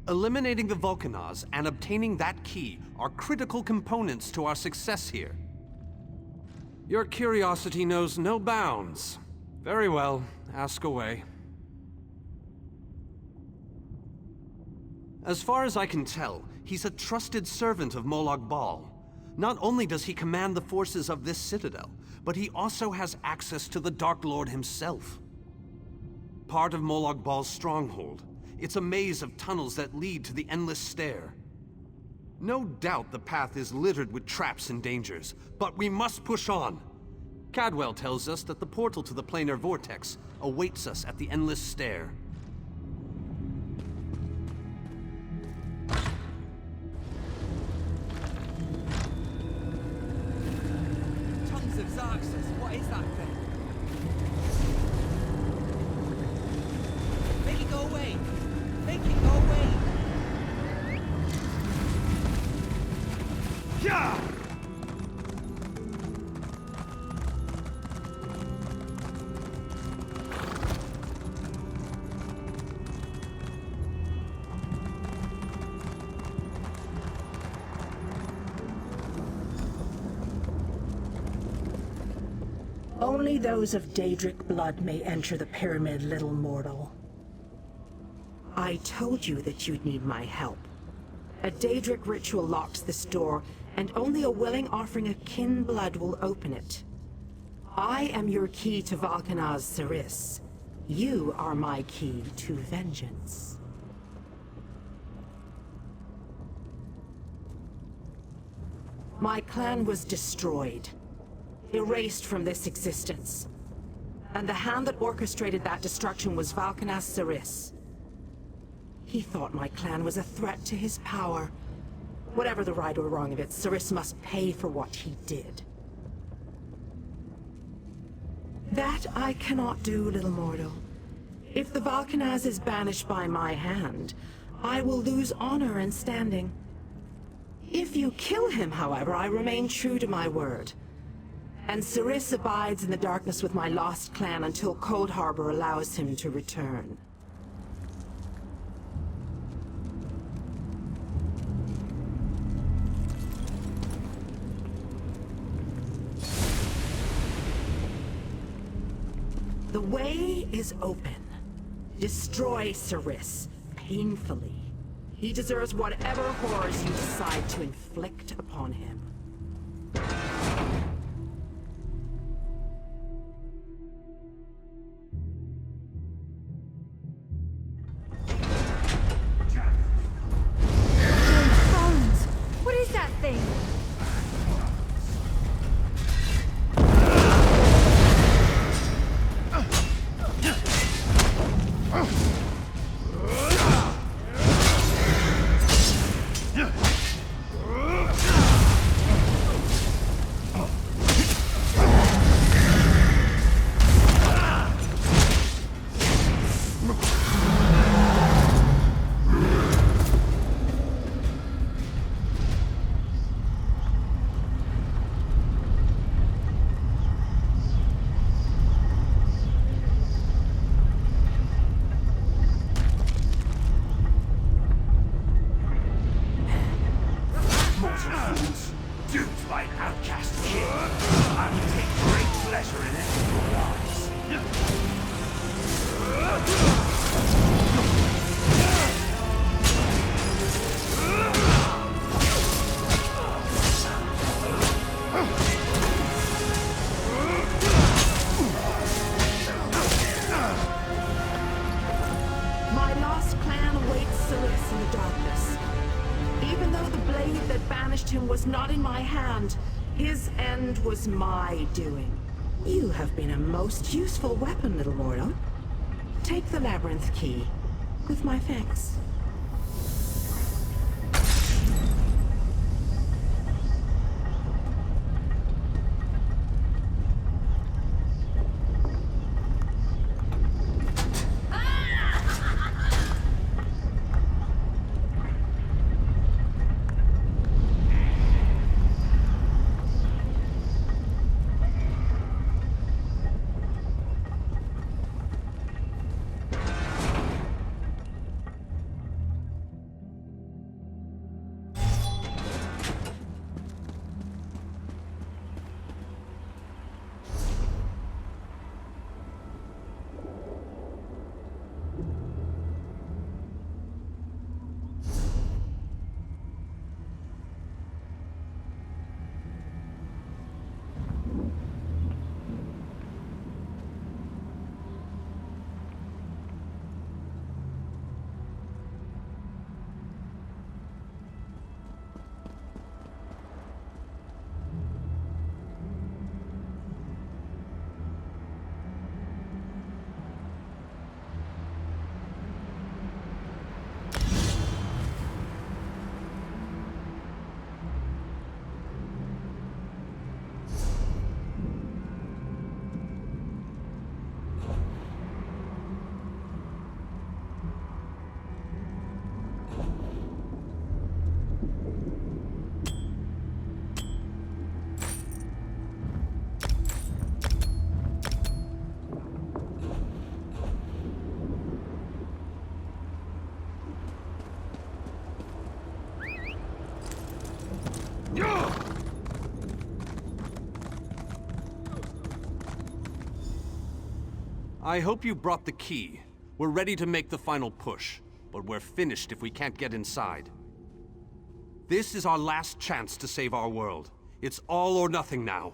Eliminating the Vulcanaz and obtaining that key are critical components to our success here. Your curiosity knows no bounds. Very well, ask away. As far as I can tell, he's a trusted servant of Molag Bal. Not only does he command the forces of this citadel, but he also has access to the Dark Lord himself. Part of Molag Bal's stronghold, it's a maze of tunnels that lead to the Endless Stair. No doubt the path is littered with traps and dangers, but we must push on. Cadwell tells us that the portal to the Planar Vortex awaits us at the Endless Stair. Tons of Xarxus, what is that thing? Make it go away! Make it go away! Yeah! Only those of Daedric blood may enter the pyramid, little mortal. I told you that you'd need my help. A Daedric ritual locks this door, and only a willing offering of kin blood will open it. I am your key to Valkanaz-Saris. You are my key to vengeance. My clan was destroyed, erased from this existence. And the hand that orchestrated that destruction was Valkanaz-Saris. He thought my clan was a threat to his power. Whatever the right or wrong of it, Saris must pay for what he did. That I cannot do, little mortal. If the Valkanaz is banished by my hand, I will lose honor and standing. If you kill him, however, I remain true to my word. And Saris abides in the darkness with my lost clan until Coldharbour allows him to return. The way is open. Destroy Saris, painfully. He deserves whatever horrors you decide to inflict upon him. Bones! What is that thing? Duped by an outcast kid. I will take great pleasure in ending your lives. My lost clan awaits Saris in the darkness. Even though the blade that banished him was not in my hand, his end was my doing. You have been a most useful weapon, little mortal. Take the labyrinth key, with my thanks. I hope you brought the key. We're ready to make the final push, but we're finished if we can't get inside. This is our last chance to save our world. It's all or nothing now.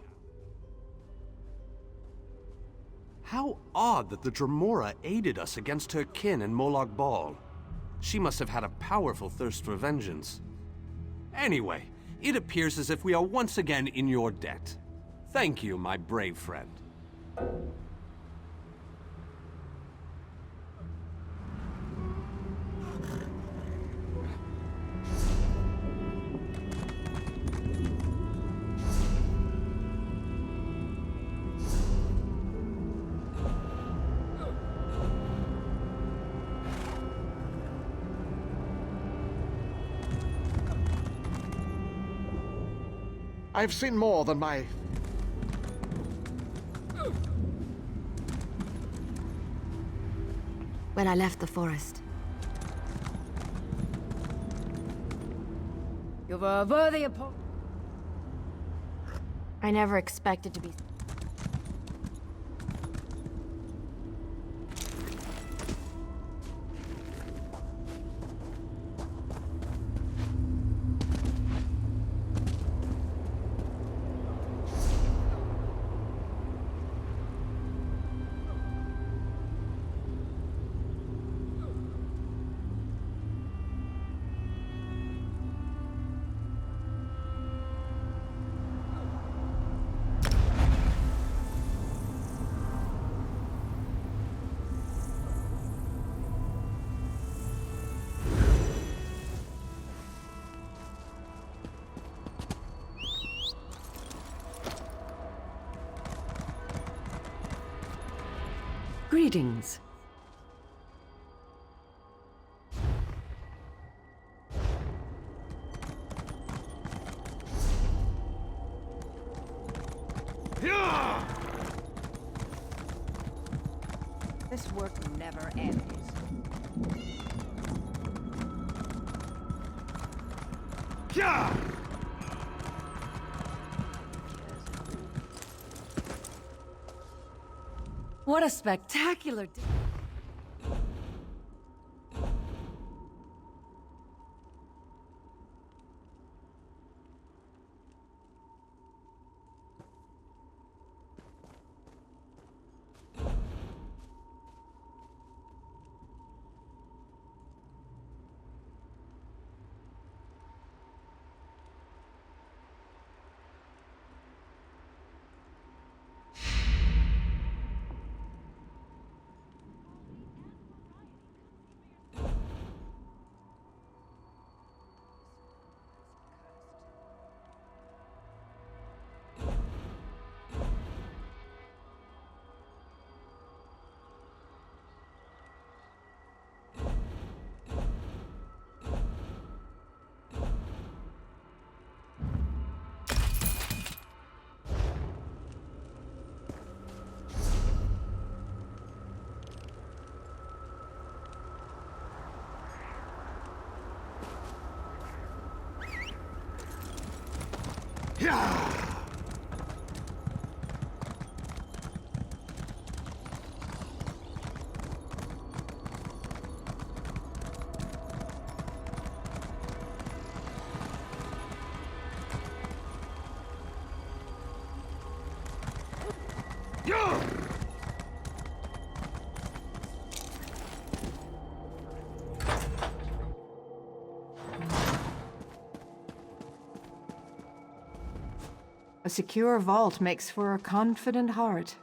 How odd that the Dremora aided us against her kin in Molag Bal. She must have had a powerful thirst for vengeance. Anyway, it appears as if we are once again in your debt. Thank you, my brave friend. I've seen more than my... When I left the forest, You're a worthy opponent. I never expected to be... Greetings. This work never ends. What a spectacular day. A secure vault makes for a confident heart.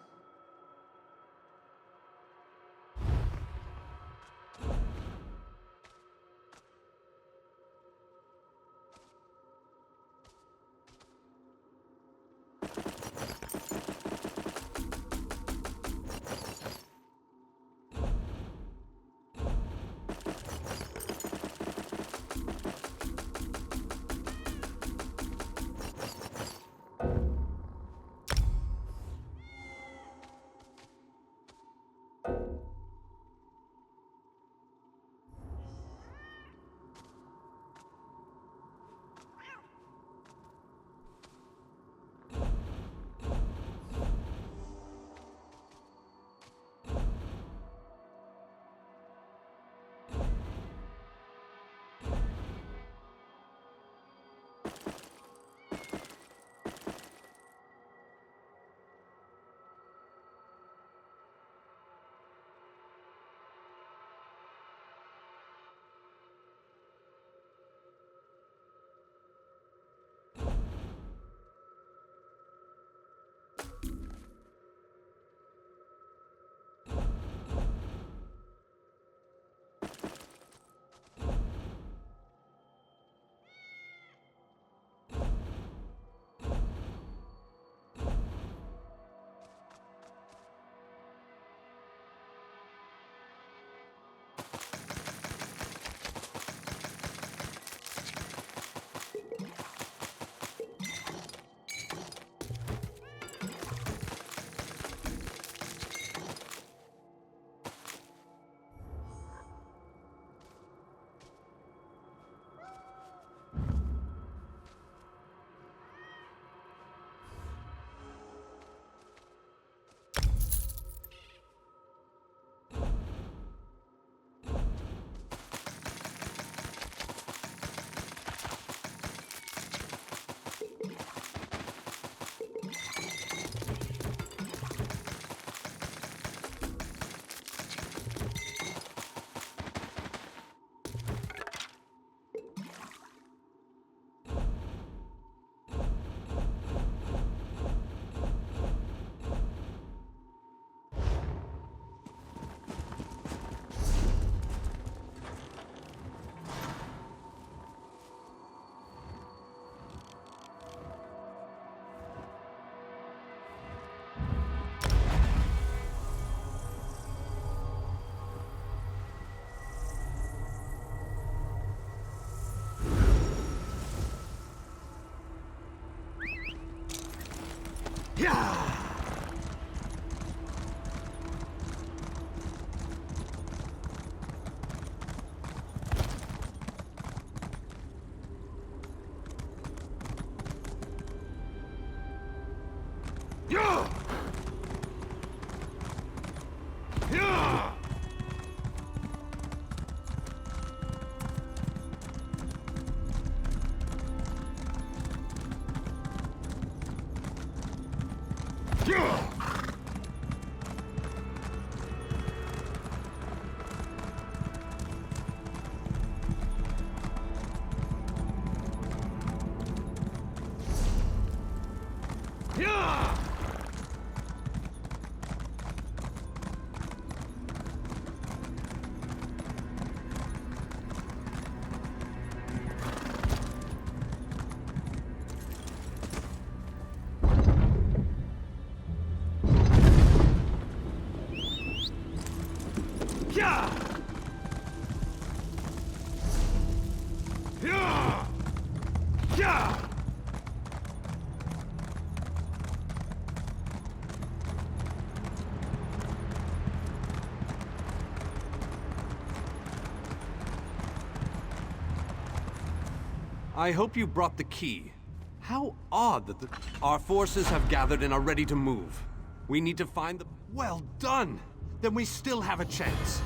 I hope you brought the key. How odd that our forces have gathered and are ready to move. We need to find the... Well done! Then we still have a chance.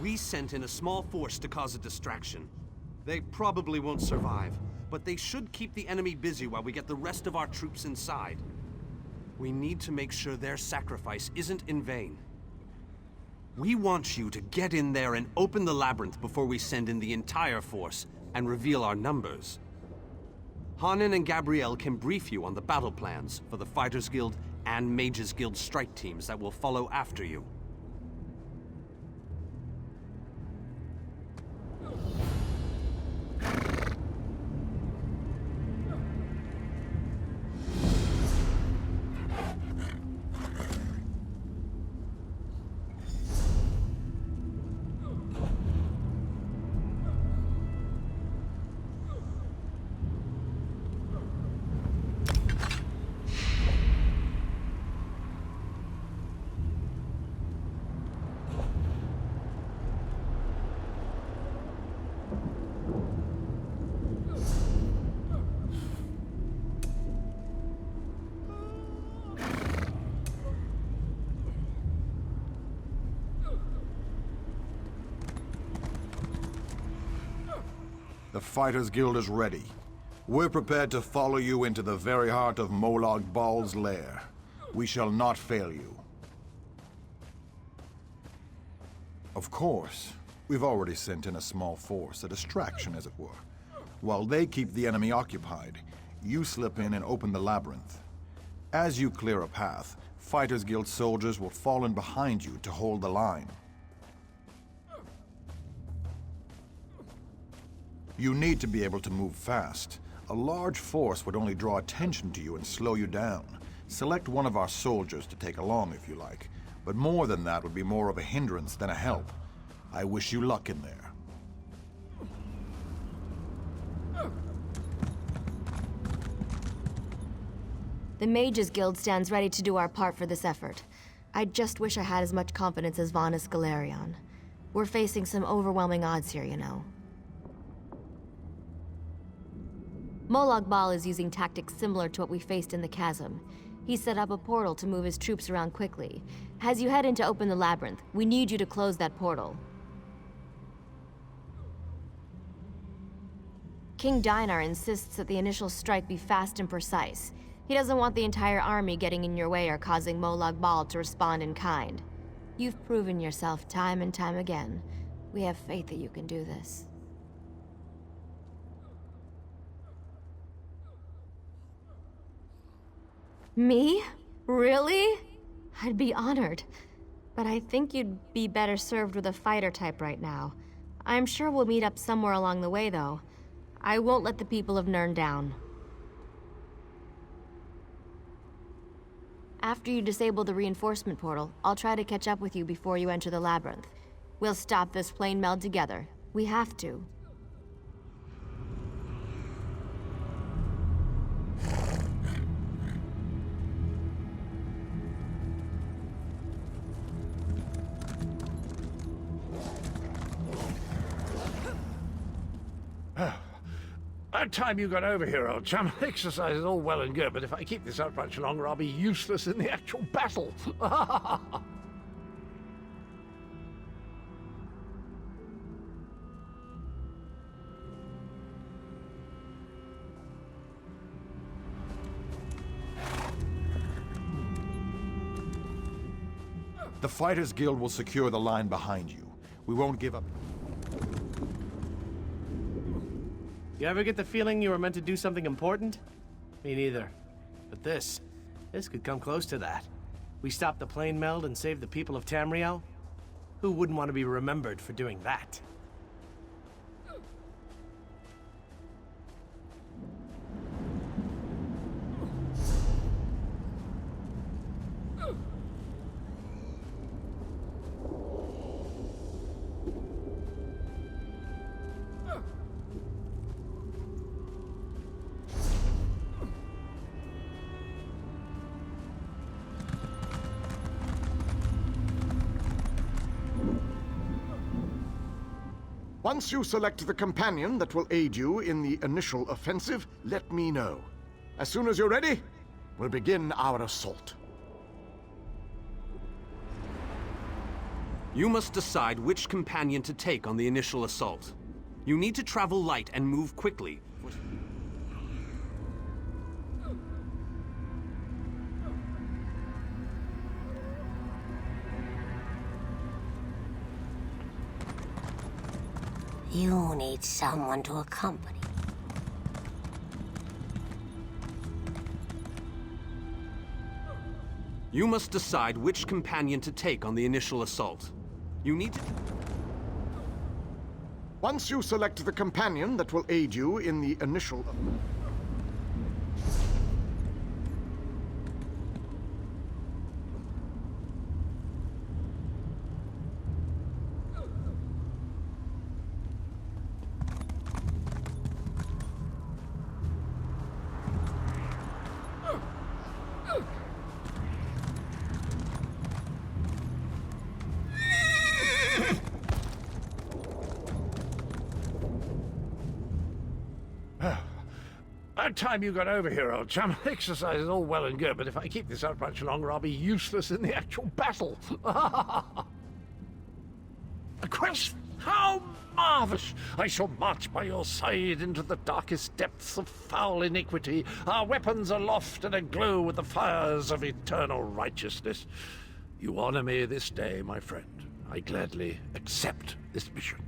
We sent in a small force to cause a distraction. They probably won't survive, but they should keep the enemy busy while we get the rest of our troops inside. We need to make sure their sacrifice isn't in vain. We want you to get in there and open the labyrinth before we send in the entire force and reveal our numbers. Hanan and Gabrielle can brief you on the battle plans for the Fighters Guild and Mages Guild strike teams that will follow after you. The Fighters Guild is ready. We're prepared to follow you into the very heart of Molag Bal's lair. We shall not fail you. Of course, we've already sent in a small force, a distraction as it were. While they keep the enemy occupied, you slip in and open the labyrinth. As you clear a path, Fighters Guild soldiers will fall in behind you to hold the line. You need to be able to move fast. A large force would only draw attention to you and slow you down. Select one of our soldiers to take along if you like, but more than that would be more of a hindrance than a help. I wish you luck in there. The Mages Guild stands ready to do our part for this effort. I just wish I had as much confidence as Vanus Galerion. We're facing some overwhelming odds here, you know. Molag Bal is using tactics similar to what we faced in the chasm. He set up a portal to move his troops around quickly. As you head in to open the labyrinth, we need you to close that portal. King Dinar insists that the initial strike be fast and precise. He doesn't want the entire army getting in your way or causing Molag Bal to respond in kind. You've proven yourself time and time again. We have faith that you can do this. Me? Really? I'd be honored. But I think you'd be better served with a fighter type right now. I'm sure we'll meet up somewhere along the way, though. I won't let the people of Nirn down. After you disable the reinforcement portal, I'll try to catch up with you before you enter the labyrinth. We'll stop this plane meld together. We have to. About time you got over here, old chum. Exercise is all well and good, but if I keep this up much longer, I'll be useless in the actual battle. The Fighters Guild will secure the line behind you. We won't give up. You ever get the feeling you were meant to do something important? Me neither. But this could come close to that. We stopped the plane meld and saved the people of Tamriel? Who wouldn't want to be remembered for doing that? Once you select the companion that will aid you in the initial offensive, let me know. As soon as you're ready, we'll begin our assault. You must decide which companion to take on the initial assault. You need to travel light and move quickly. You need someone to accompany. You must decide which companion to take on the initial assault. You need to... Once you select the companion that will aid you in the initial... About time you got over here, old chum. Exercise is all well and good, but if I keep this up much longer, I'll be useless in the actual battle. A quest? How marvellous! I shall march by your side into the darkest depths of foul iniquity, our weapons aloft and aglow with the fires of eternal righteousness. You honor me this day, my friend. I gladly accept this mission.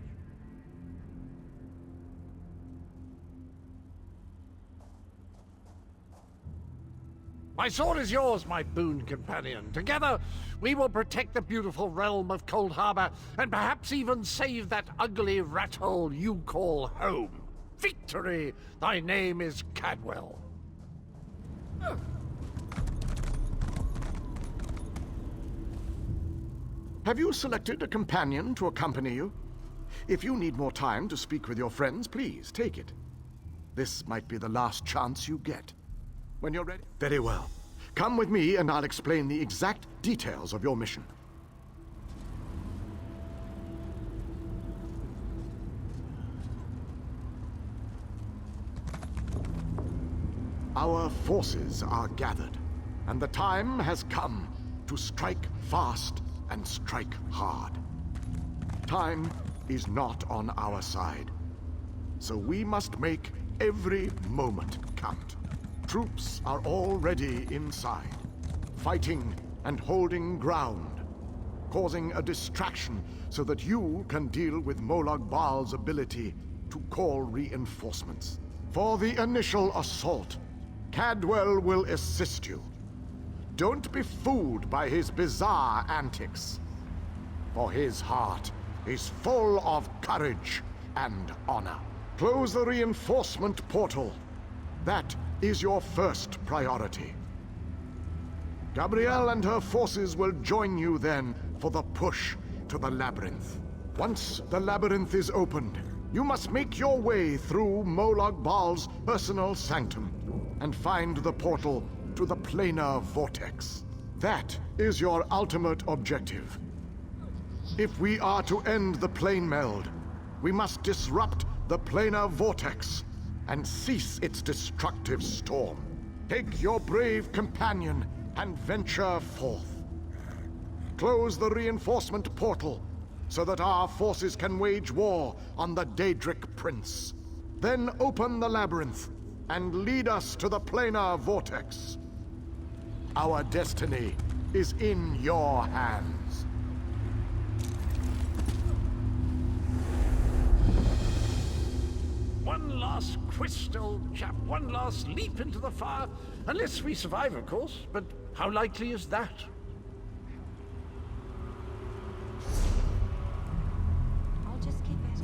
My sword is yours, my boon companion. Together, we will protect the beautiful realm of Coldharbour, and perhaps even save that ugly rat-hole you call home. Victory! Thy name is Cadwell. Have you selected a companion to accompany you? If you need more time to speak with your friends, please take it. This might be the last chance you get. When you're ready? Very well. Come with me and I'll explain the exact details of your mission. Our forces are gathered, and the time has come to strike fast and strike hard. Time is not on our side, so we must make every moment count. Troops are already inside, fighting and holding ground, causing a distraction so that you can deal with Molag Bal's ability to call reinforcements. For the initial assault, Cadwell will assist you. Don't be fooled by his bizarre antics, for his heart is full of courage and honor. Close the reinforcement portal. That is your first priority. Gabrielle and her forces will join you then for the push to the labyrinth. Once the labyrinth is opened, you must make your way through Molag Bal's personal sanctum and find the portal to the Planar Vortex. That is your ultimate objective. If we are to end the plane meld, we must disrupt the Planar Vortex and cease its destructive storm. Take your brave companion and venture forth. Close the reinforcement portal so that our forces can wage war on the Daedric Prince. Then open the labyrinth and lead us to the Planar Vortex. Our destiny is in your hands. One last quest, old chap. One last leap into the fire. Unless we survive, of course. But how likely is that? I'll just keep it.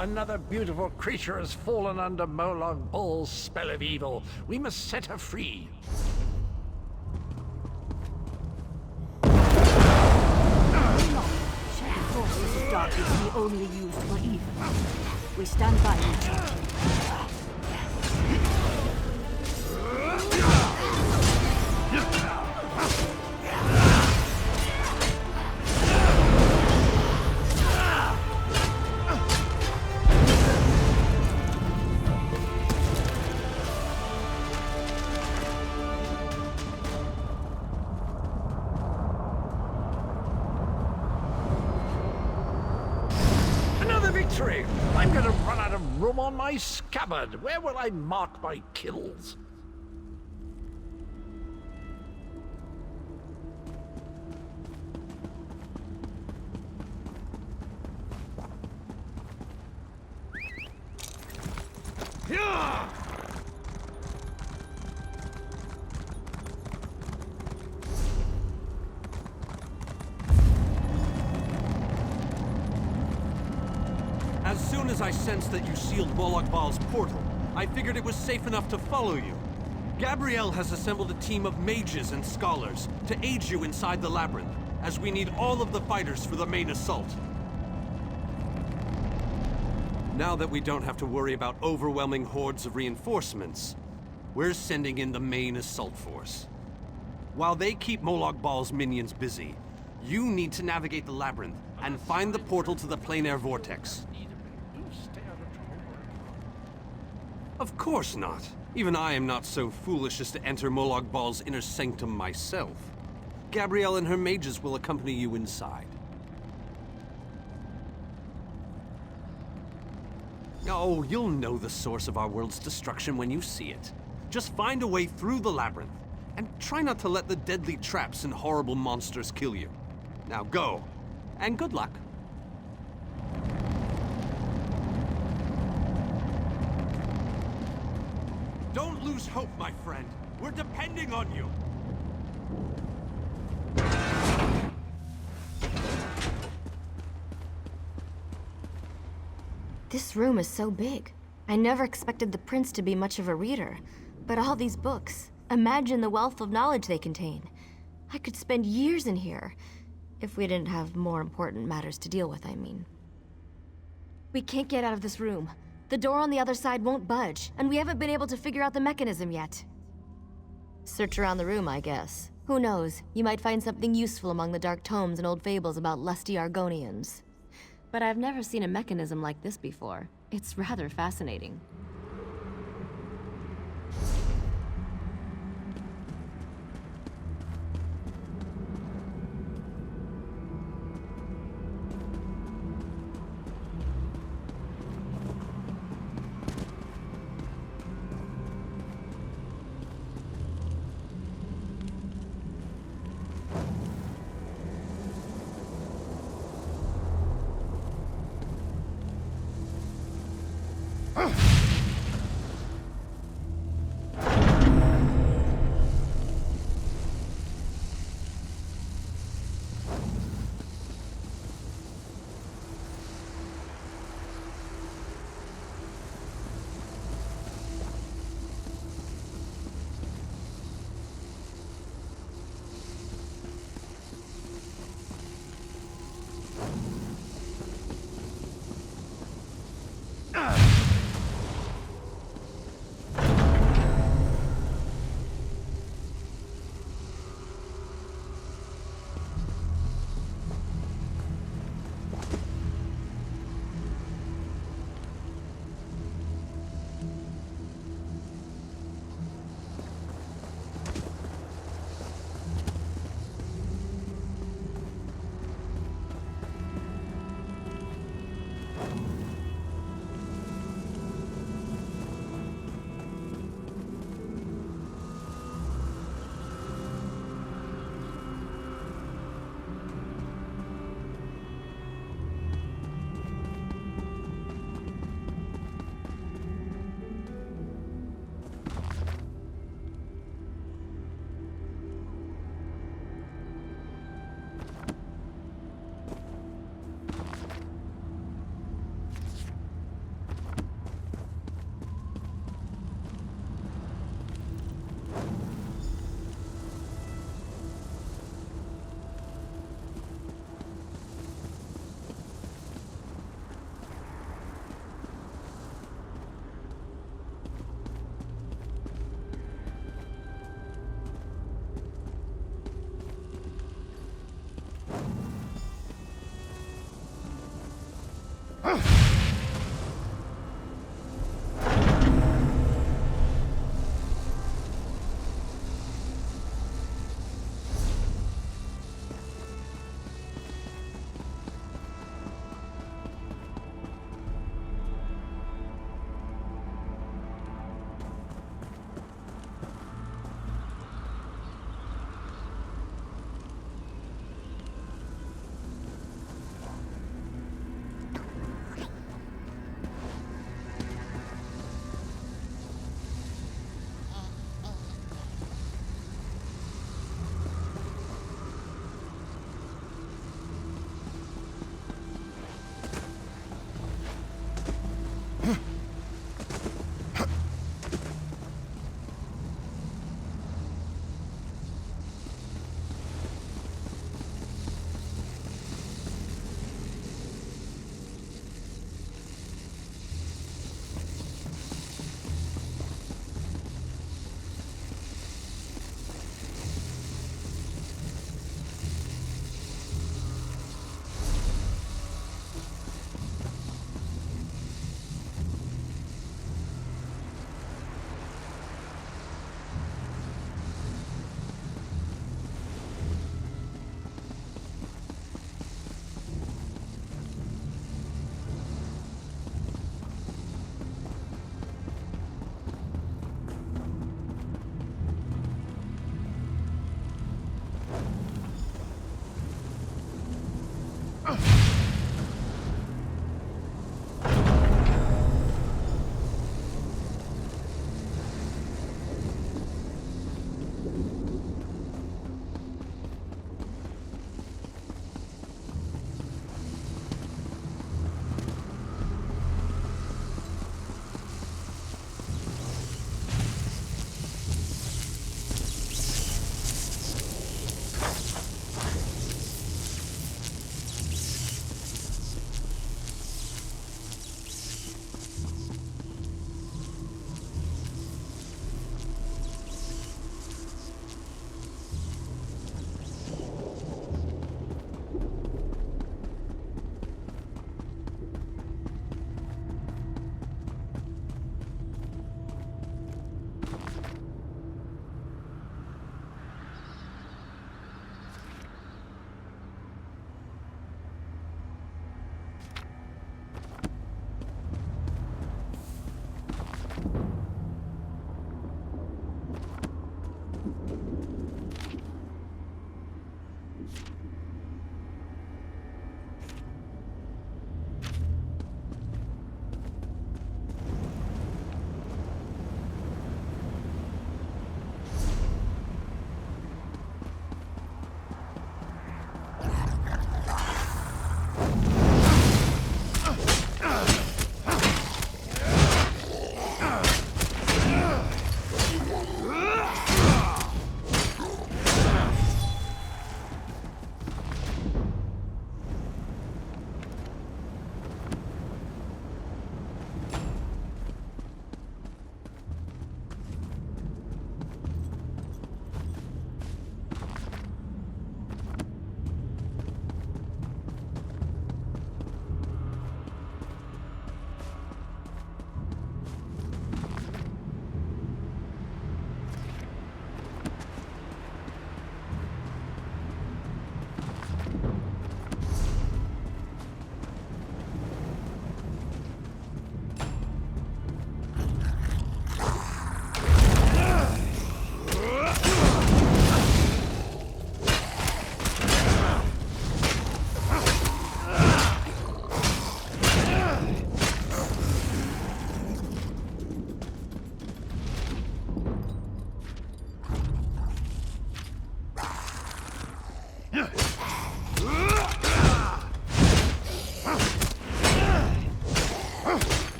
Another beautiful creature has fallen under Molag Bal's spell of evil. We must set her free. forces of darkness be only used for evil. We stand by you, champion. Victory! I'm going to run out of room on my scabbard. Where will I mark my kills? Yeah! As soon as I sensed that you sealed Molag Bal's portal, I figured it was safe enough to follow you. Gabrielle has assembled a team of mages and scholars to aid you inside the labyrinth, as we need all of the fighters for the main assault. Now that we don't have to worry about overwhelming hordes of reinforcements, we're sending in the main assault force. While they keep Molag Bal's minions busy, you need to navigate the labyrinth and find the portal to the Planar Vortex. Of course not. Even I am not so foolish as to enter Molag Bal's inner sanctum myself. Gabrielle and her mages will accompany you inside. Oh, you'll know the source of our world's destruction when you see it. Just find a way through the labyrinth, and try not to let the deadly traps and horrible monsters kill you. Now go, and good luck. Don't lose hope, my friend. We're depending on you. This room is so big. I never expected the prince to be much of a reader. But all these books, imagine the wealth of knowledge they contain. I could spend years in here. If we didn't have more important matters to deal with, I mean. We can't get out of this room. The door on the other side won't budge, and we haven't been able to figure out the mechanism yet. Search around the room, I guess. Who knows, you might find something useful among the dark tomes and old fables about lusty Argonians. But I've never seen a mechanism like this before. It's rather fascinating.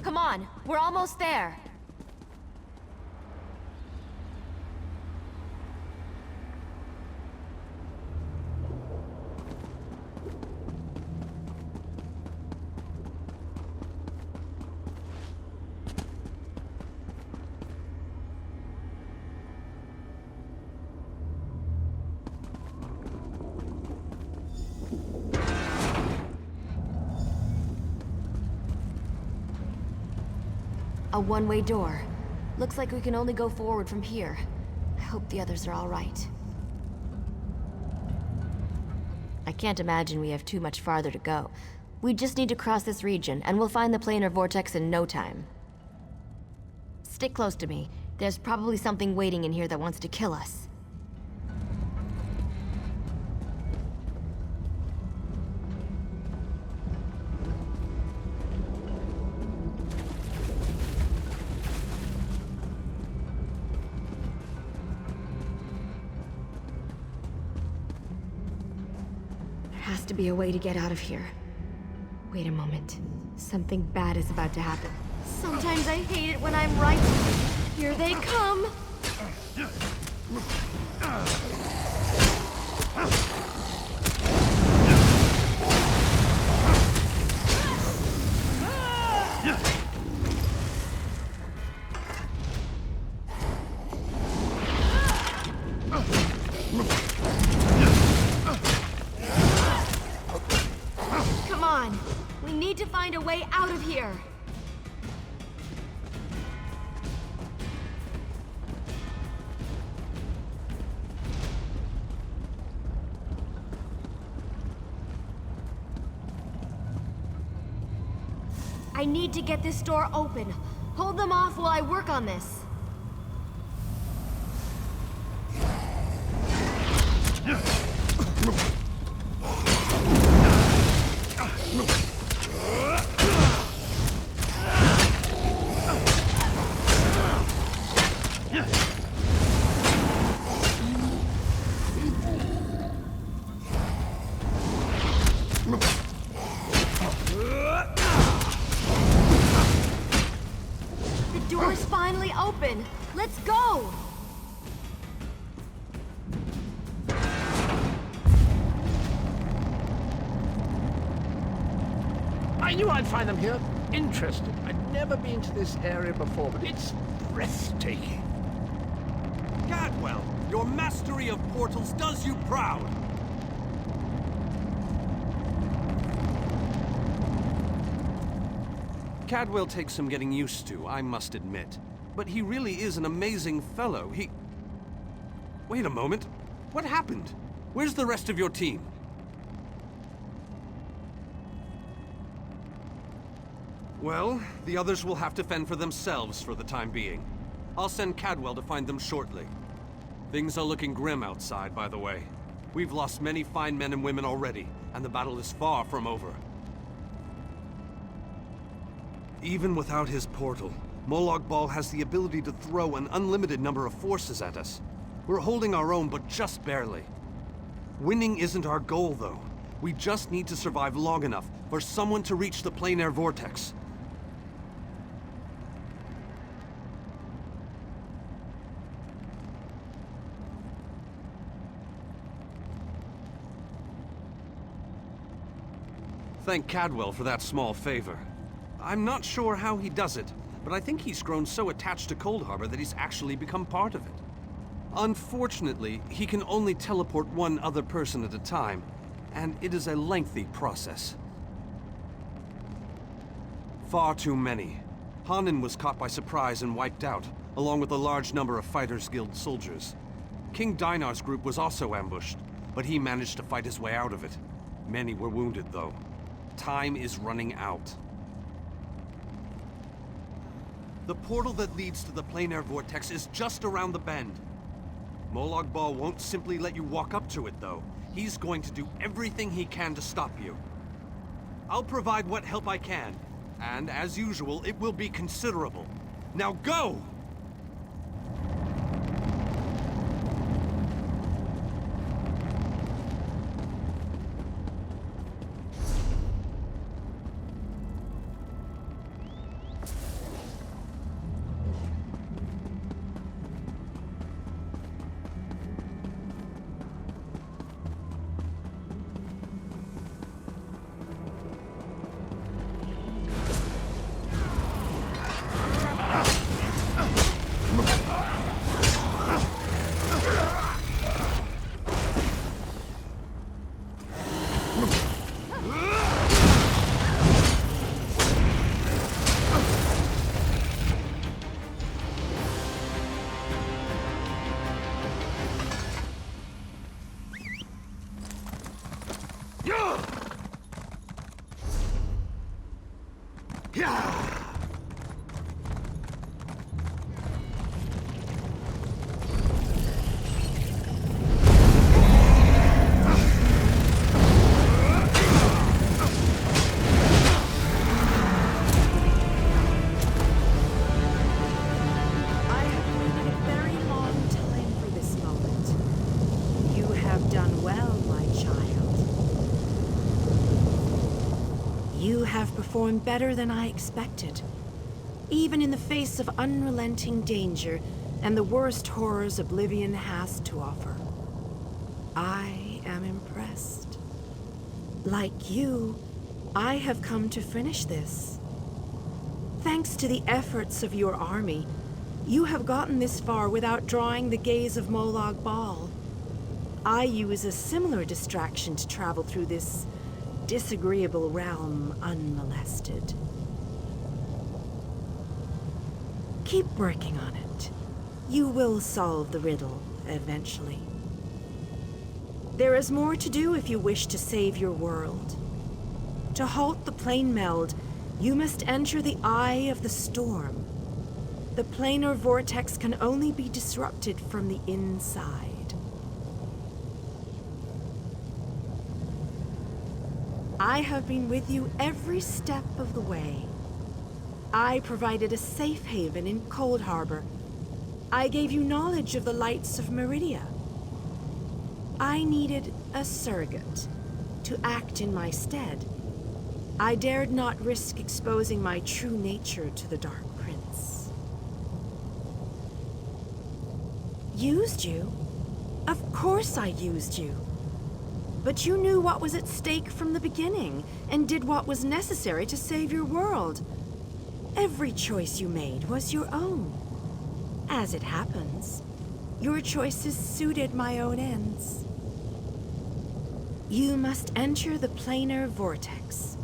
Come on, we're almost there. A one-way door. Looks like we can only go forward from here. I hope the others are all right. I can't imagine we have too much farther to go. We just need to cross this region, and we'll find the planar vortex in no time. Stick close to me. There's probably something waiting in here that wants to kill us. There has to be a way to get out of here. Wait a moment. Something bad is about to happen. Sometimes I hate it when I'm right. Here they come! Come on! We need to find a way out of here! I need to get this door open. Hold them off while I work on this. The door's finally open. Let's go! I knew I'd find them here. Interesting. I'd never been to this area before, but it's breathtaking. Cadwell, your mastery of portals does you proud. Cadwell takes some getting used to, I must admit. But he really is an amazing fellow. Wait a moment. What happened? Where's the rest of your team? Well, the others will have to fend for themselves for the time being. I'll send Cadwell to find them shortly. Things are looking grim outside, by the way. We've lost many fine men and women already, and the battle is far from over. Even without his portal, Molag Bal has the ability to throw an unlimited number of forces at us. We're holding our own, but just barely. Winning isn't our goal, though. We just need to survive long enough for someone to reach the Planar Vortex. Thank Cadwell for that small favor. I'm not sure how he does it, but I think he's grown so attached to Coldharbour that he's actually become part of it. Unfortunately, he can only teleport one other person at a time, and it is a lengthy process. Far too many. Hanan was caught by surprise and wiped out, along with a large number of Fighters Guild soldiers. King Dinar's group was also ambushed, but he managed to fight his way out of it. Many were wounded, though. Time is running out. The portal that leads to the Planar Vortex is just around the bend. Molag Bal won't simply let you walk up to it, though. He's going to do everything he can to stop you. I'll provide what help I can, and as usual, it will be considerable. Now go! Performed better than I expected. Even in the face of unrelenting danger and the worst horrors Oblivion has to offer. I am impressed. Like you, I have come to finish this. Thanks to the efforts of your army, you have gotten this far without drawing the gaze of Molag Bal. I use a similar distraction to travel through this disagreeable realm unmolested. Keep working on it. You will solve the riddle eventually. There is more to do if you wish to save your world. To halt the plane meld, you must enter the eye of the storm. The planar vortex can only be disrupted from the inside. I have been with you every step of the way. I provided a safe haven in Coldharbour. I gave you knowledge of the lights of Meridia. I needed a surrogate to act in my stead. I dared not risk exposing my true nature to the Dark Prince. Used you? Of course I used you. But you knew what was at stake from the beginning, and did what was necessary to save your world. Every choice you made was your own. As it happens, your choices suited my own ends. You must enter the planar vortex,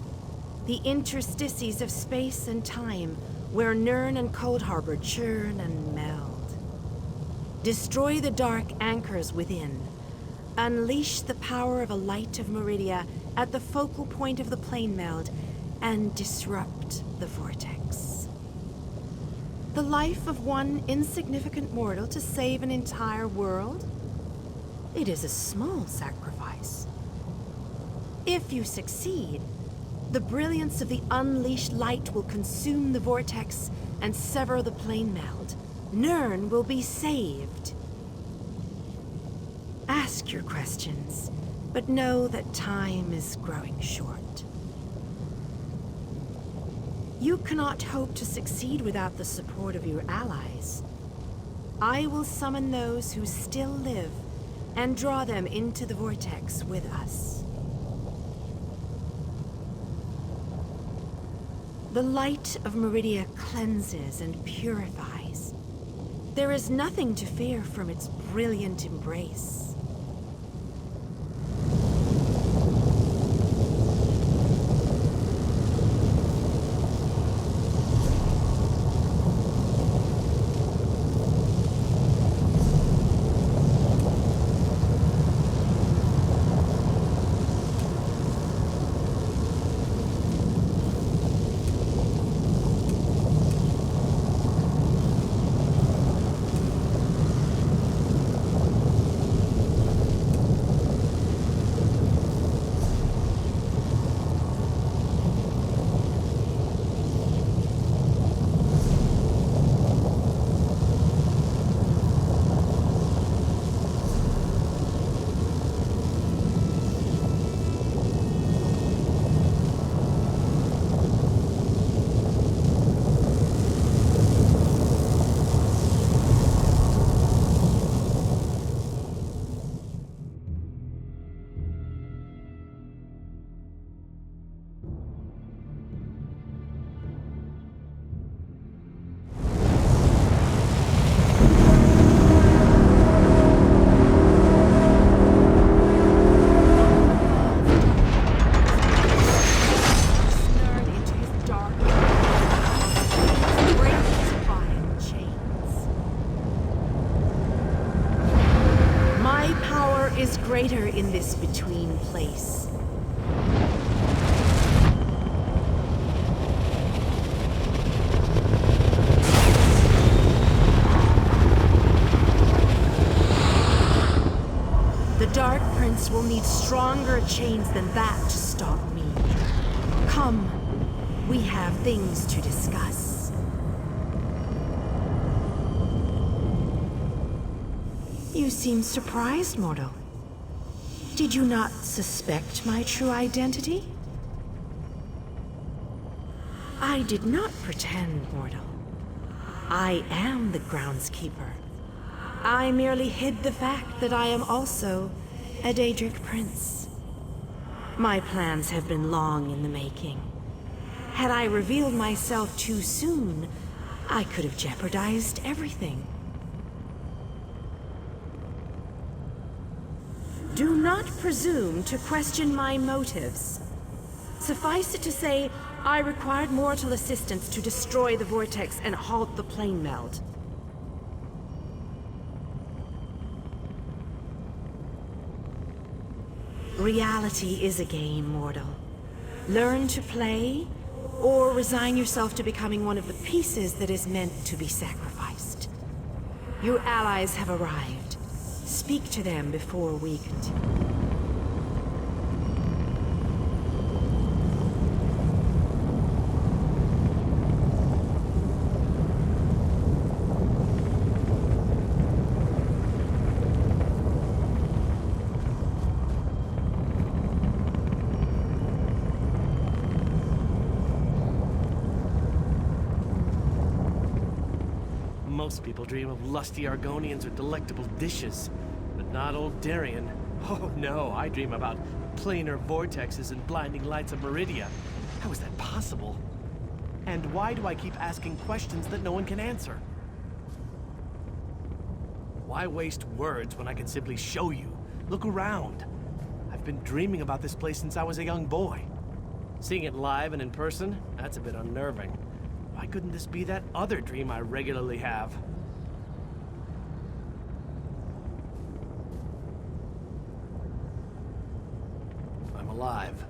the interstices of space and time, where Nirn and Coldharbour churn and meld. Destroy the dark anchors within. Unleash the power of a light of Meridia at the focal point of the plane meld and disrupt the vortex. The life of one insignificant mortal to save an entire world? It is a small sacrifice. If you succeed, the brilliance of the unleashed light will consume the vortex and sever the plane meld. Nirn will be saved. Ask your questions, but know that time is growing short. You cannot hope to succeed without the support of your allies. I will summon those who still live and draw them into the vortex with us. The light of Meridia cleanses and purifies. There is nothing to fear from its brilliant embrace. Greater in this between place. others will need stronger chains than that to stop me. Come, we have things to discuss. You seem surprised, mortal. Did you not suspect my true identity? I did not pretend, mortal. I am the groundskeeper. I merely hid the fact that I am also a Daedric prince. My plans have been long in the making. Had I revealed myself too soon, I could have jeopardized everything. Do not presume to question my motives. Suffice it to say, I required mortal assistance to destroy the Vortex and halt the plane meld. Reality is a game, mortal. Learn to play, or resign yourself to becoming one of the pieces that is meant to be sacrificed. Your allies have arrived. Speak to them before we continue. Most people dream of lusty Argonians or delectable dishes, but not old Darien. Oh no, I dream about planar vortexes and blinding lights of Meridia. How is that possible? And why do I keep asking questions that no one can answer? Why waste words when I can simply show you? Look around. I've been dreaming about this place since I was a young boy. Seeing it live and in person, that's a bit unnerving. Why couldn't this be that other dream I regularly have? I'm alive,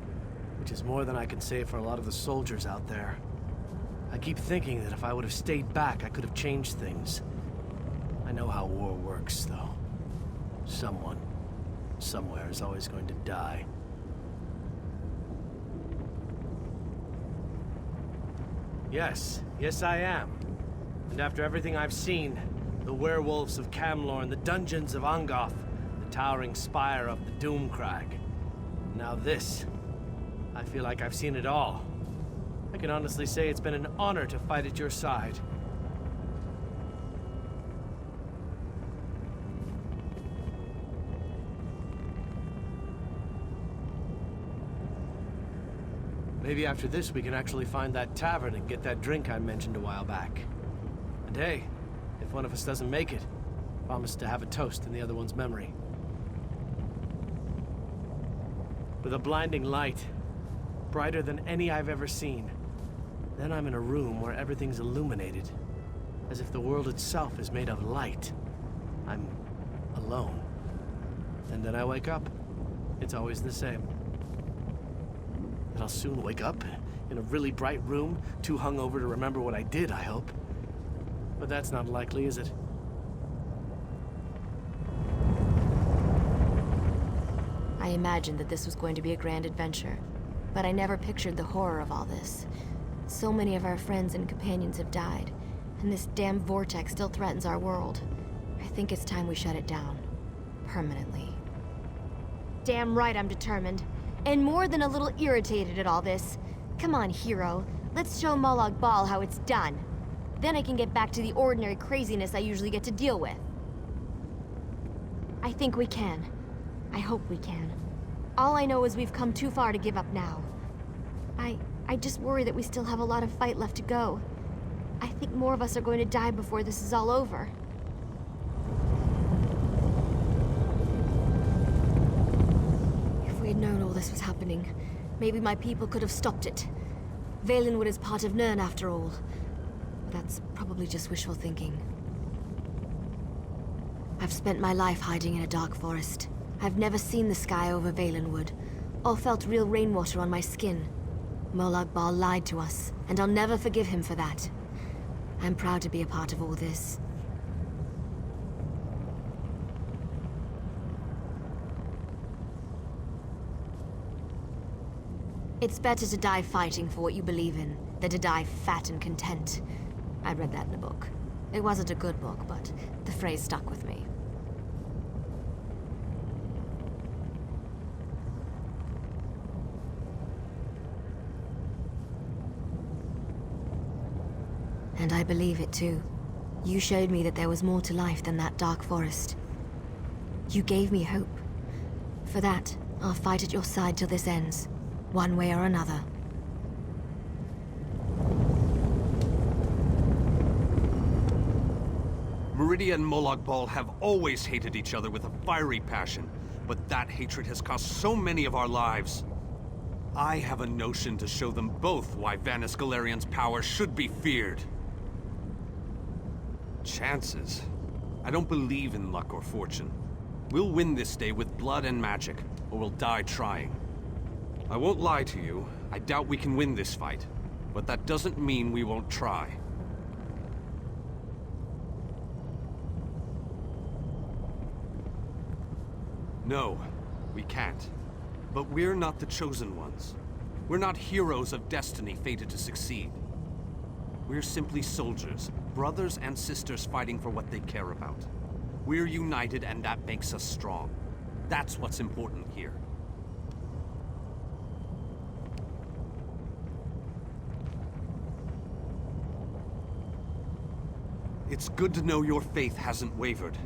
which is more than I can say for a lot of the soldiers out there. I keep thinking that if I would have stayed back, I could have changed things. I know how war works, though. Someone, somewhere is always going to die. Yes, I am. And after everything I've seen, the werewolves of Camlorn, the dungeons of Angoth, the towering spire of the Doomcrag. Now this, I feel like I've seen it all. I can honestly say it's been an honor to fight at your side. Maybe after this we can actually find that tavern and get that drink I mentioned a while back. And hey, if one of us doesn't make it, promise to have a toast in the other one's memory. With a blinding light, brighter than any I've ever seen. Then I'm in a room where everything's illuminated, as if the world itself is made of light. I'm alone. And then I wake up. It's always the same. That I'll soon wake up in a really bright room, too hungover to remember what I did, I hope. But that's not likely, is it? I imagined that this was going to be a grand adventure, but I never pictured the horror of all this. So many of our friends and companions have died, and this damn vortex still threatens our world. I think it's time we shut it down. Permanently. Damn right I'm determined. And more than a little irritated at all this. Come on, hero. Let's show Molag Bal how it's done. Then I can get back to the ordinary craziness I usually get to deal with. I think we can. I hope we can. All I know is we've come too far to give up now. I just worry that we still have a lot of fight left to go. I think more of us are going to die before this is all over. If we had known all this was happening, maybe my people could have stopped it. Valenwood is part of Nirn after all. That's probably just wishful thinking. I've spent my life hiding in a dark forest. I've never seen the sky over Valenwood, or felt real rainwater on my skin. Molag Bal lied to us, and I'll never forgive him for that. I'm proud to be a part of all this. It's better to die fighting for what you believe in than to die fat and content. I read that in a book. It wasn't a good book, but the phrase stuck with me. And I believe it too. You showed me that there was more to life than that dark forest. You gave me hope. For that, I'll fight at your side till this ends, one way or another. Meridia and Molag Bal have always hated each other with a fiery passion, but that hatred has cost so many of our lives. I have a notion to show them both why Vanis Galerian's power should be feared. Chances? I don't believe in luck or fortune. We'll win this day with blood and magic, or we'll die trying. I won't lie to you, I doubt we can win this fight, but that doesn't mean we won't try. No, we can't. But we're not the chosen ones. We're not heroes of destiny fated to succeed. We're simply soldiers, brothers and sisters fighting for what they care about. We're united and that makes us strong. That's what's important here. It's good to know your faith hasn't wavered.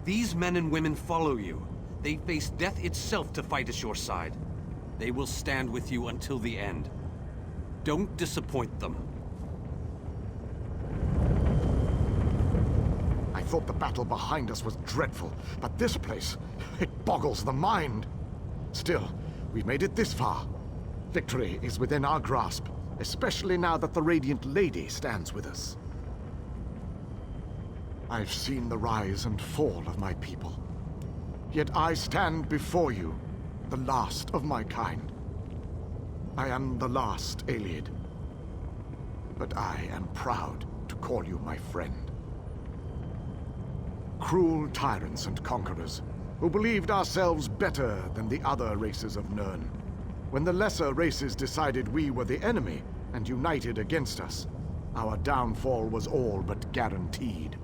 These men and women follow you. They face death itself to fight at your side. They will stand with you until the end. Don't disappoint them. I thought the battle behind us was dreadful, but this place, it boggles the mind. Still, we've made it this far. Victory is within our grasp, especially now that the Radiant Lady stands with us. I've seen the rise and fall of my people. Yet I stand before you, the last of my kind. I am the last Ayleid. But I am proud to call you my friend. Cruel tyrants and conquerors, who believed ourselves better than the other races of Nirn. When the lesser races decided we were the enemy and united against us, our downfall was all but guaranteed.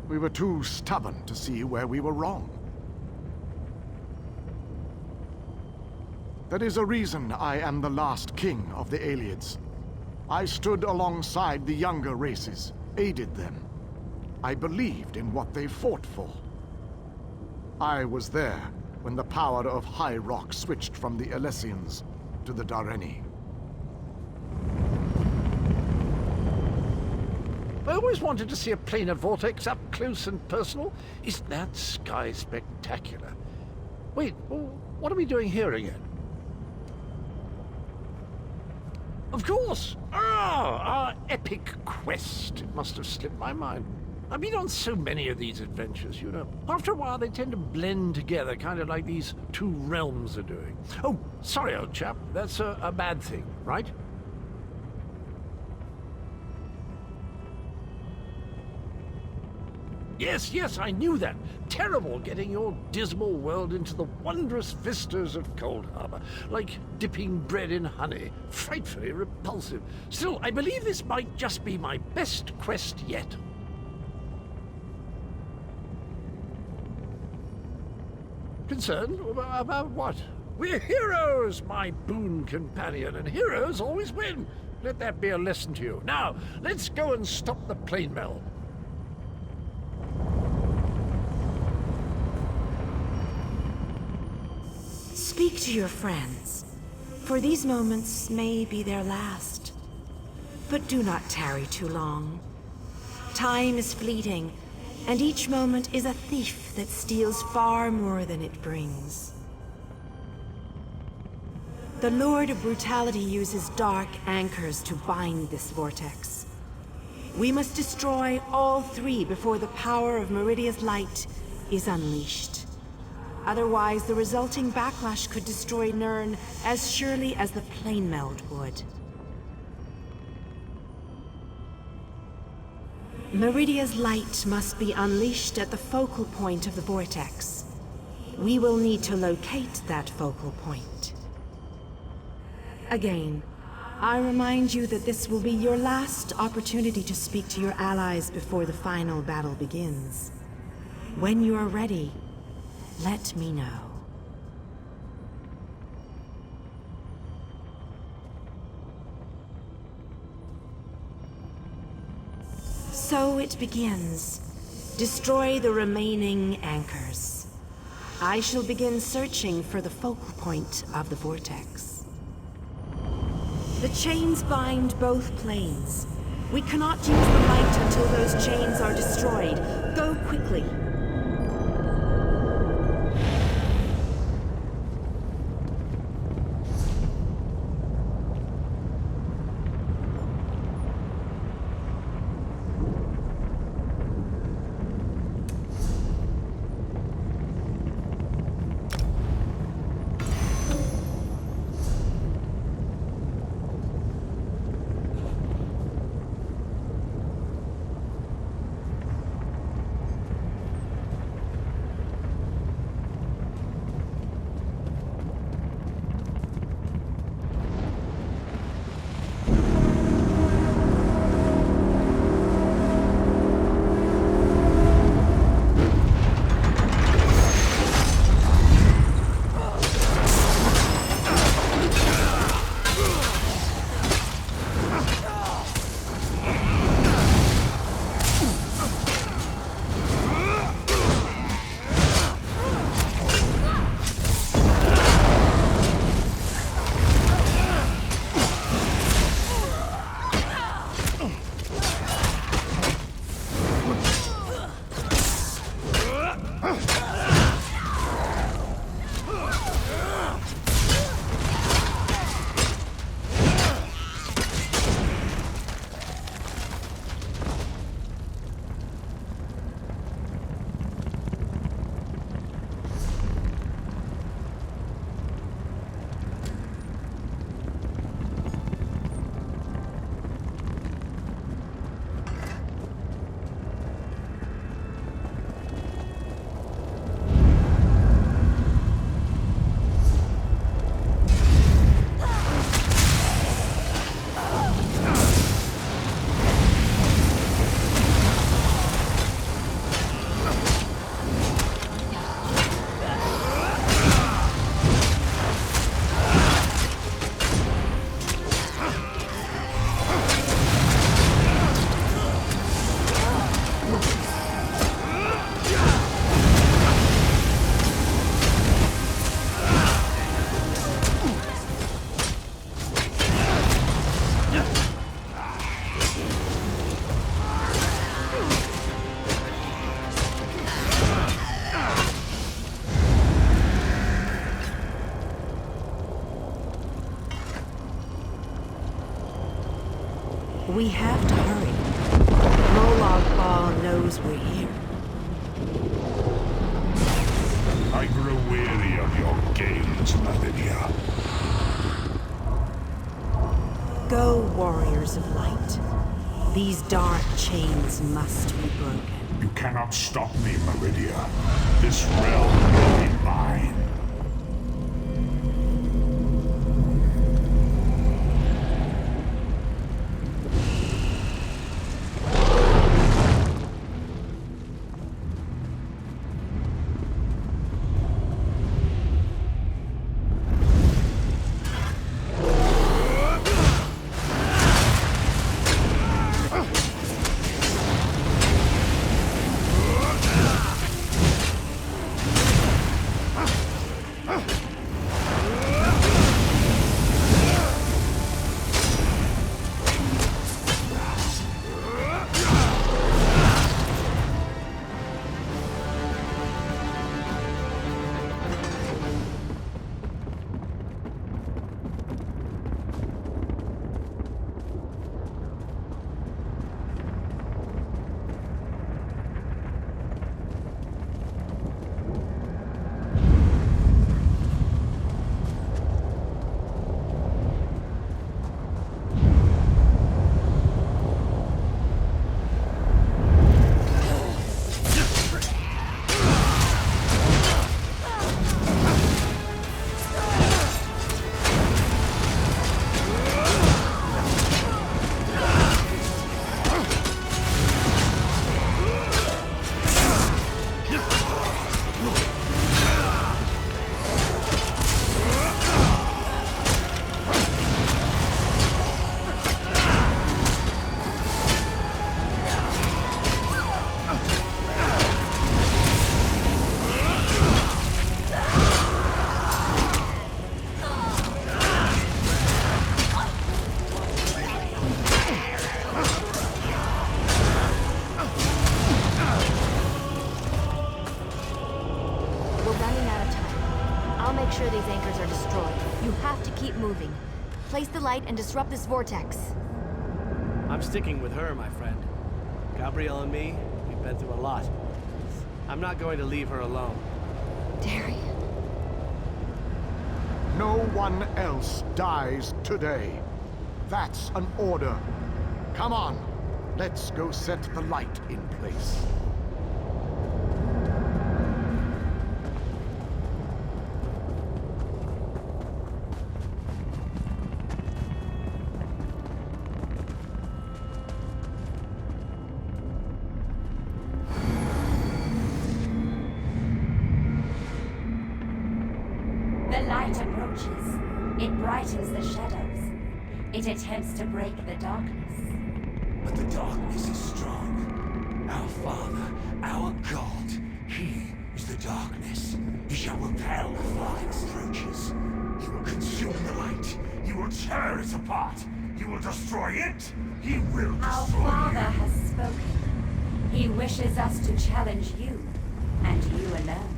We were too stubborn to see where we were wrong. That is a reason I am the last king of the Ayleids. I stood alongside the younger races, aided them. I believed in what they fought for. I was there when the power of High Rock switched from the Alessians to the Dareni. I always wanted to see a planar vortex up close and personal. Isn't that sky spectacular? Wait, what are we doing here again? Of course! Our epic quest. It must have slipped my mind. I've been on so many of these adventures, you know. After a while, they tend to blend together, kind of like these two realms are doing. Oh, sorry, old chap. That's a bad thing, right? Yes, I knew that. Terrible getting your dismal world into the wondrous vistas of Coldharbour. Like dipping bread in honey. Frightfully repulsive. Still, I believe this might just be my best quest yet. Concerned about what? We're heroes, my boon companion, and heroes always win. Let that be a lesson to you. Now, let's go and stop the plane mill. Speak to your friends, for these moments may be their last. But do not tarry too long. Time is fleeting, and each moment is a thief that steals far more than it brings. The Lord of Brutality uses dark anchors to bind this vortex. We must destroy all three before the power of Meridia's light is unleashed. Otherwise, the resulting backlash could destroy Nirn as surely as the plane meld would. Meridia's light must be unleashed at the focal point of the vortex. We will need to locate that focal point. Again, I remind you that this will be your last opportunity to speak to your allies before the final battle begins. When you are ready, let me know. So it begins. Destroy the remaining anchors. I shall begin searching for the focal point of the Vortex. The chains bind both planes. We cannot use the light until those chains are destroyed. Go quickly. We have to hurry. Molag Bal knows we're here. I grow weary of your games, Lydia. Go, warriors of light. These dark chains must be broken. You cannot stop me, Meridia. This realm will be mine. sure these anchors are destroyed. You have to keep moving. Place the light and disrupt this vortex. I'm sticking with her, my friend. Gabrielle and me, we've been through a lot. I'm not going to leave her alone. Darian. No one else dies today. That's an order. Come on, let's go set the light in place. The light approaches. It brightens the shadows. It attempts to break the darkness. But the darkness is strong. Our Father, our God, He is the darkness. He shall repel the light's approaches. He will consume the light. He will tear it apart. He will destroy it. He will Our destroy Father you. has spoken. He wishes us to challenge you, and you alone.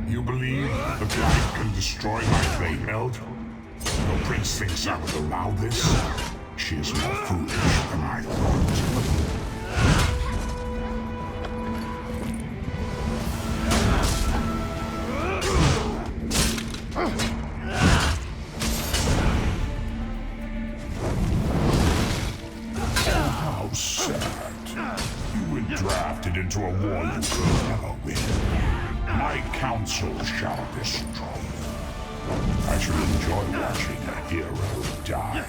You believe that light can destroy my flame eld? The prince thinks I would allow this? She is more foolish than I thought. How sad. You were drafted into a war you could never win. My counsel shall destroy you. I shall enjoy watching a hero die.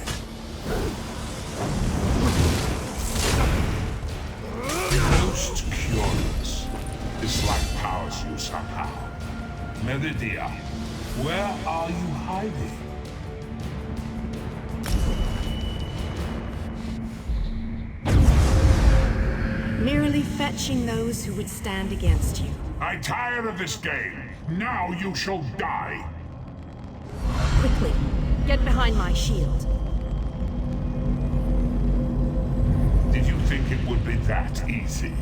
Most curious. This light powers you somehow. Meridia, where are you hiding? Merely fetching those who would stand against you. I'm tired of this game. Now you shall die. Quickly, get behind my shield. Did you think it would be that easy?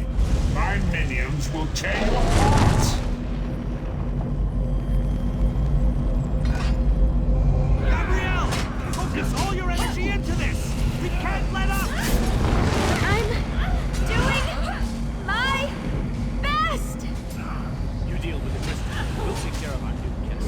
My minions will tear you apart. Gabrielle! Focus all your energy into this! We can't let up! I'm doing my best! You deal with the crystal. We'll take care of our new kids.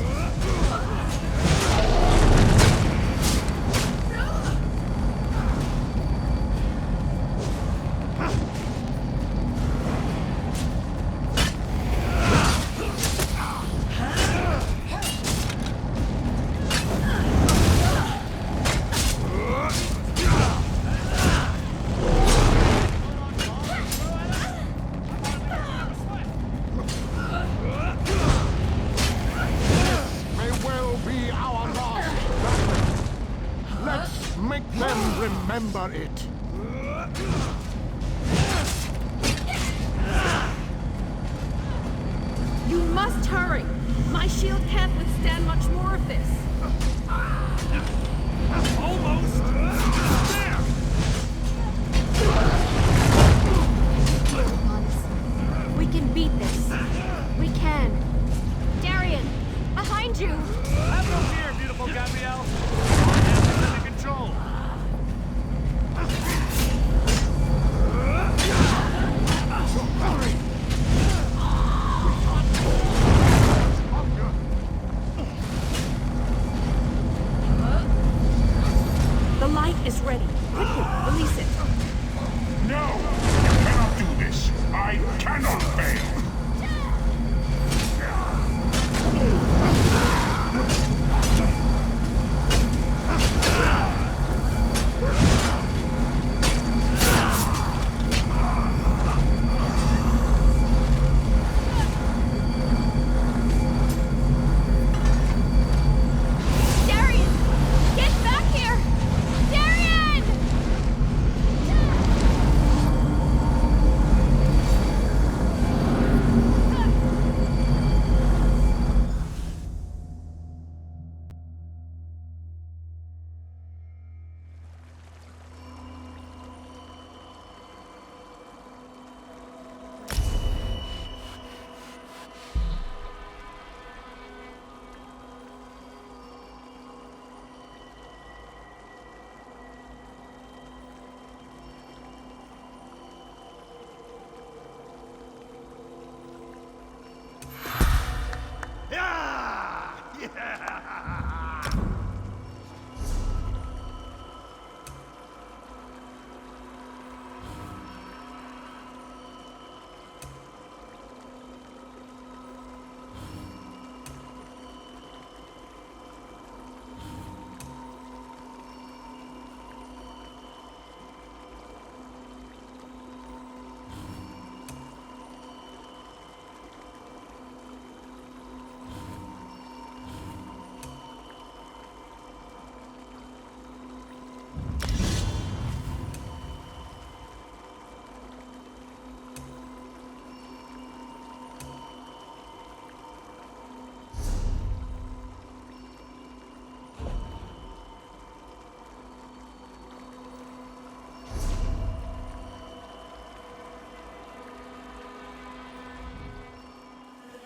May well be our last battle. Let's make them remember it. You must hurry! My shield can't withstand much more of this. Almost! There! We can beat this. We can. Darian, behind you! Have no fear, beautiful Gabrielle. Our hands are under control. Hurry! The light is ready.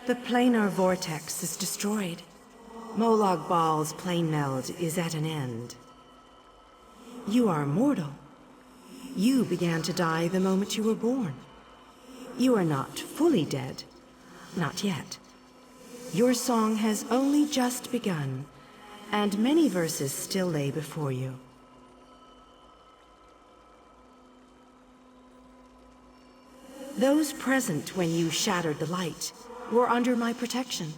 The planar vortex is destroyed. Molag Bal's plane meld is at an end. You are mortal. You began to die the moment you were born. You are not fully dead. Not yet. Your song has only just begun, and many verses still lay before you. Those present when you shattered the light were under my protection.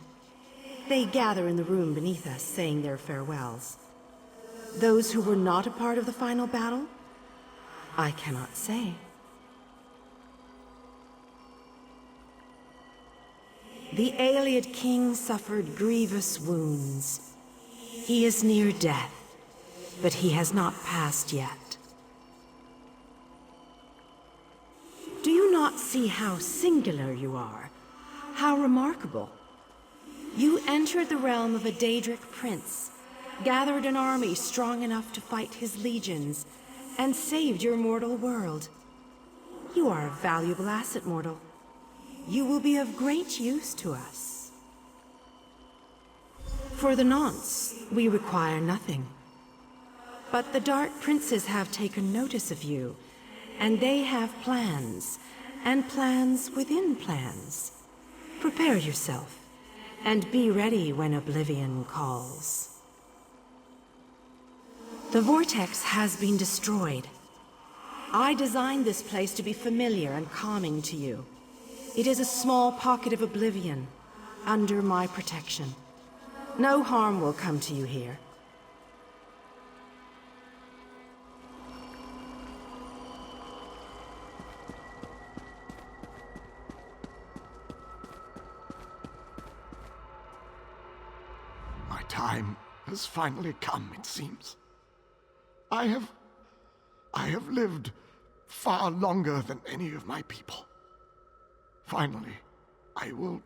They gather in the room beneath us, saying their farewells. Those who were not a part of the final battle, I cannot say. The Ayleid king suffered grievous wounds. He is near death, but he has not passed yet. Do you not see how singular you are? How remarkable. You entered the realm of a Daedric prince, gathered an army strong enough to fight his legions, and saved your mortal world. You are a valuable asset, mortal. You will be of great use to us. For the nonce, we require nothing. But the Dark Princes have taken notice of you, and they have plans, and plans within plans. Prepare yourself, and be ready when Oblivion calls. The Vortex has been destroyed. I designed this place to be familiar and calming to you. It is a small pocket of Oblivion, under my protection. No harm will come to you here. My time has finally come, it seems. I have lived far longer than any of my people. Finally, I will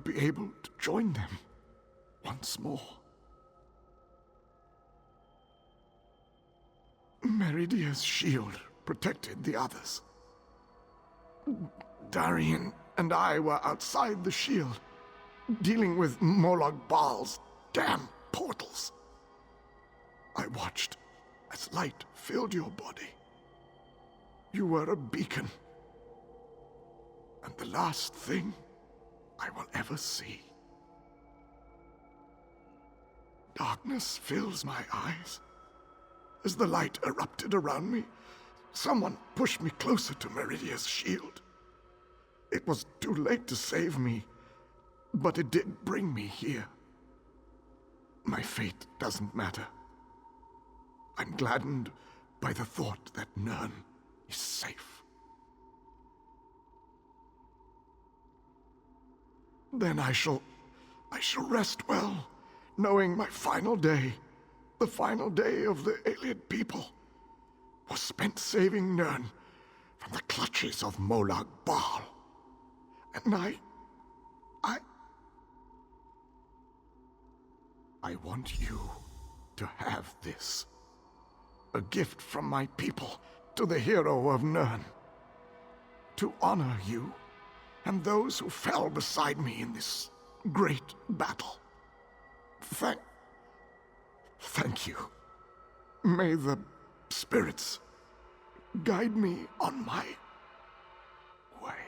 be able to join them once more. Meridia's shield protected the others. Darian and I were outside the shield, dealing with Molag Bal's damn portals. I watched as light filled your body. You were a beacon, and the last thing I will ever see. Darkness fills my eyes. As the light erupted around me, someone pushed me closer to Meridia's shield. It was too late to save me, but it did bring me here. My fate doesn't matter. I'm gladdened by the thought that Nirn is safe. Then I shall rest well, knowing my final day, the final day of the Ayleid people, was spent saving Nirn from the clutches of Molag Bal. And I want you to have this. A gift from my people to the hero of Nirn. To honor you and those who fell beside me in this great battle. Thank you. May the spirits guide me on my way.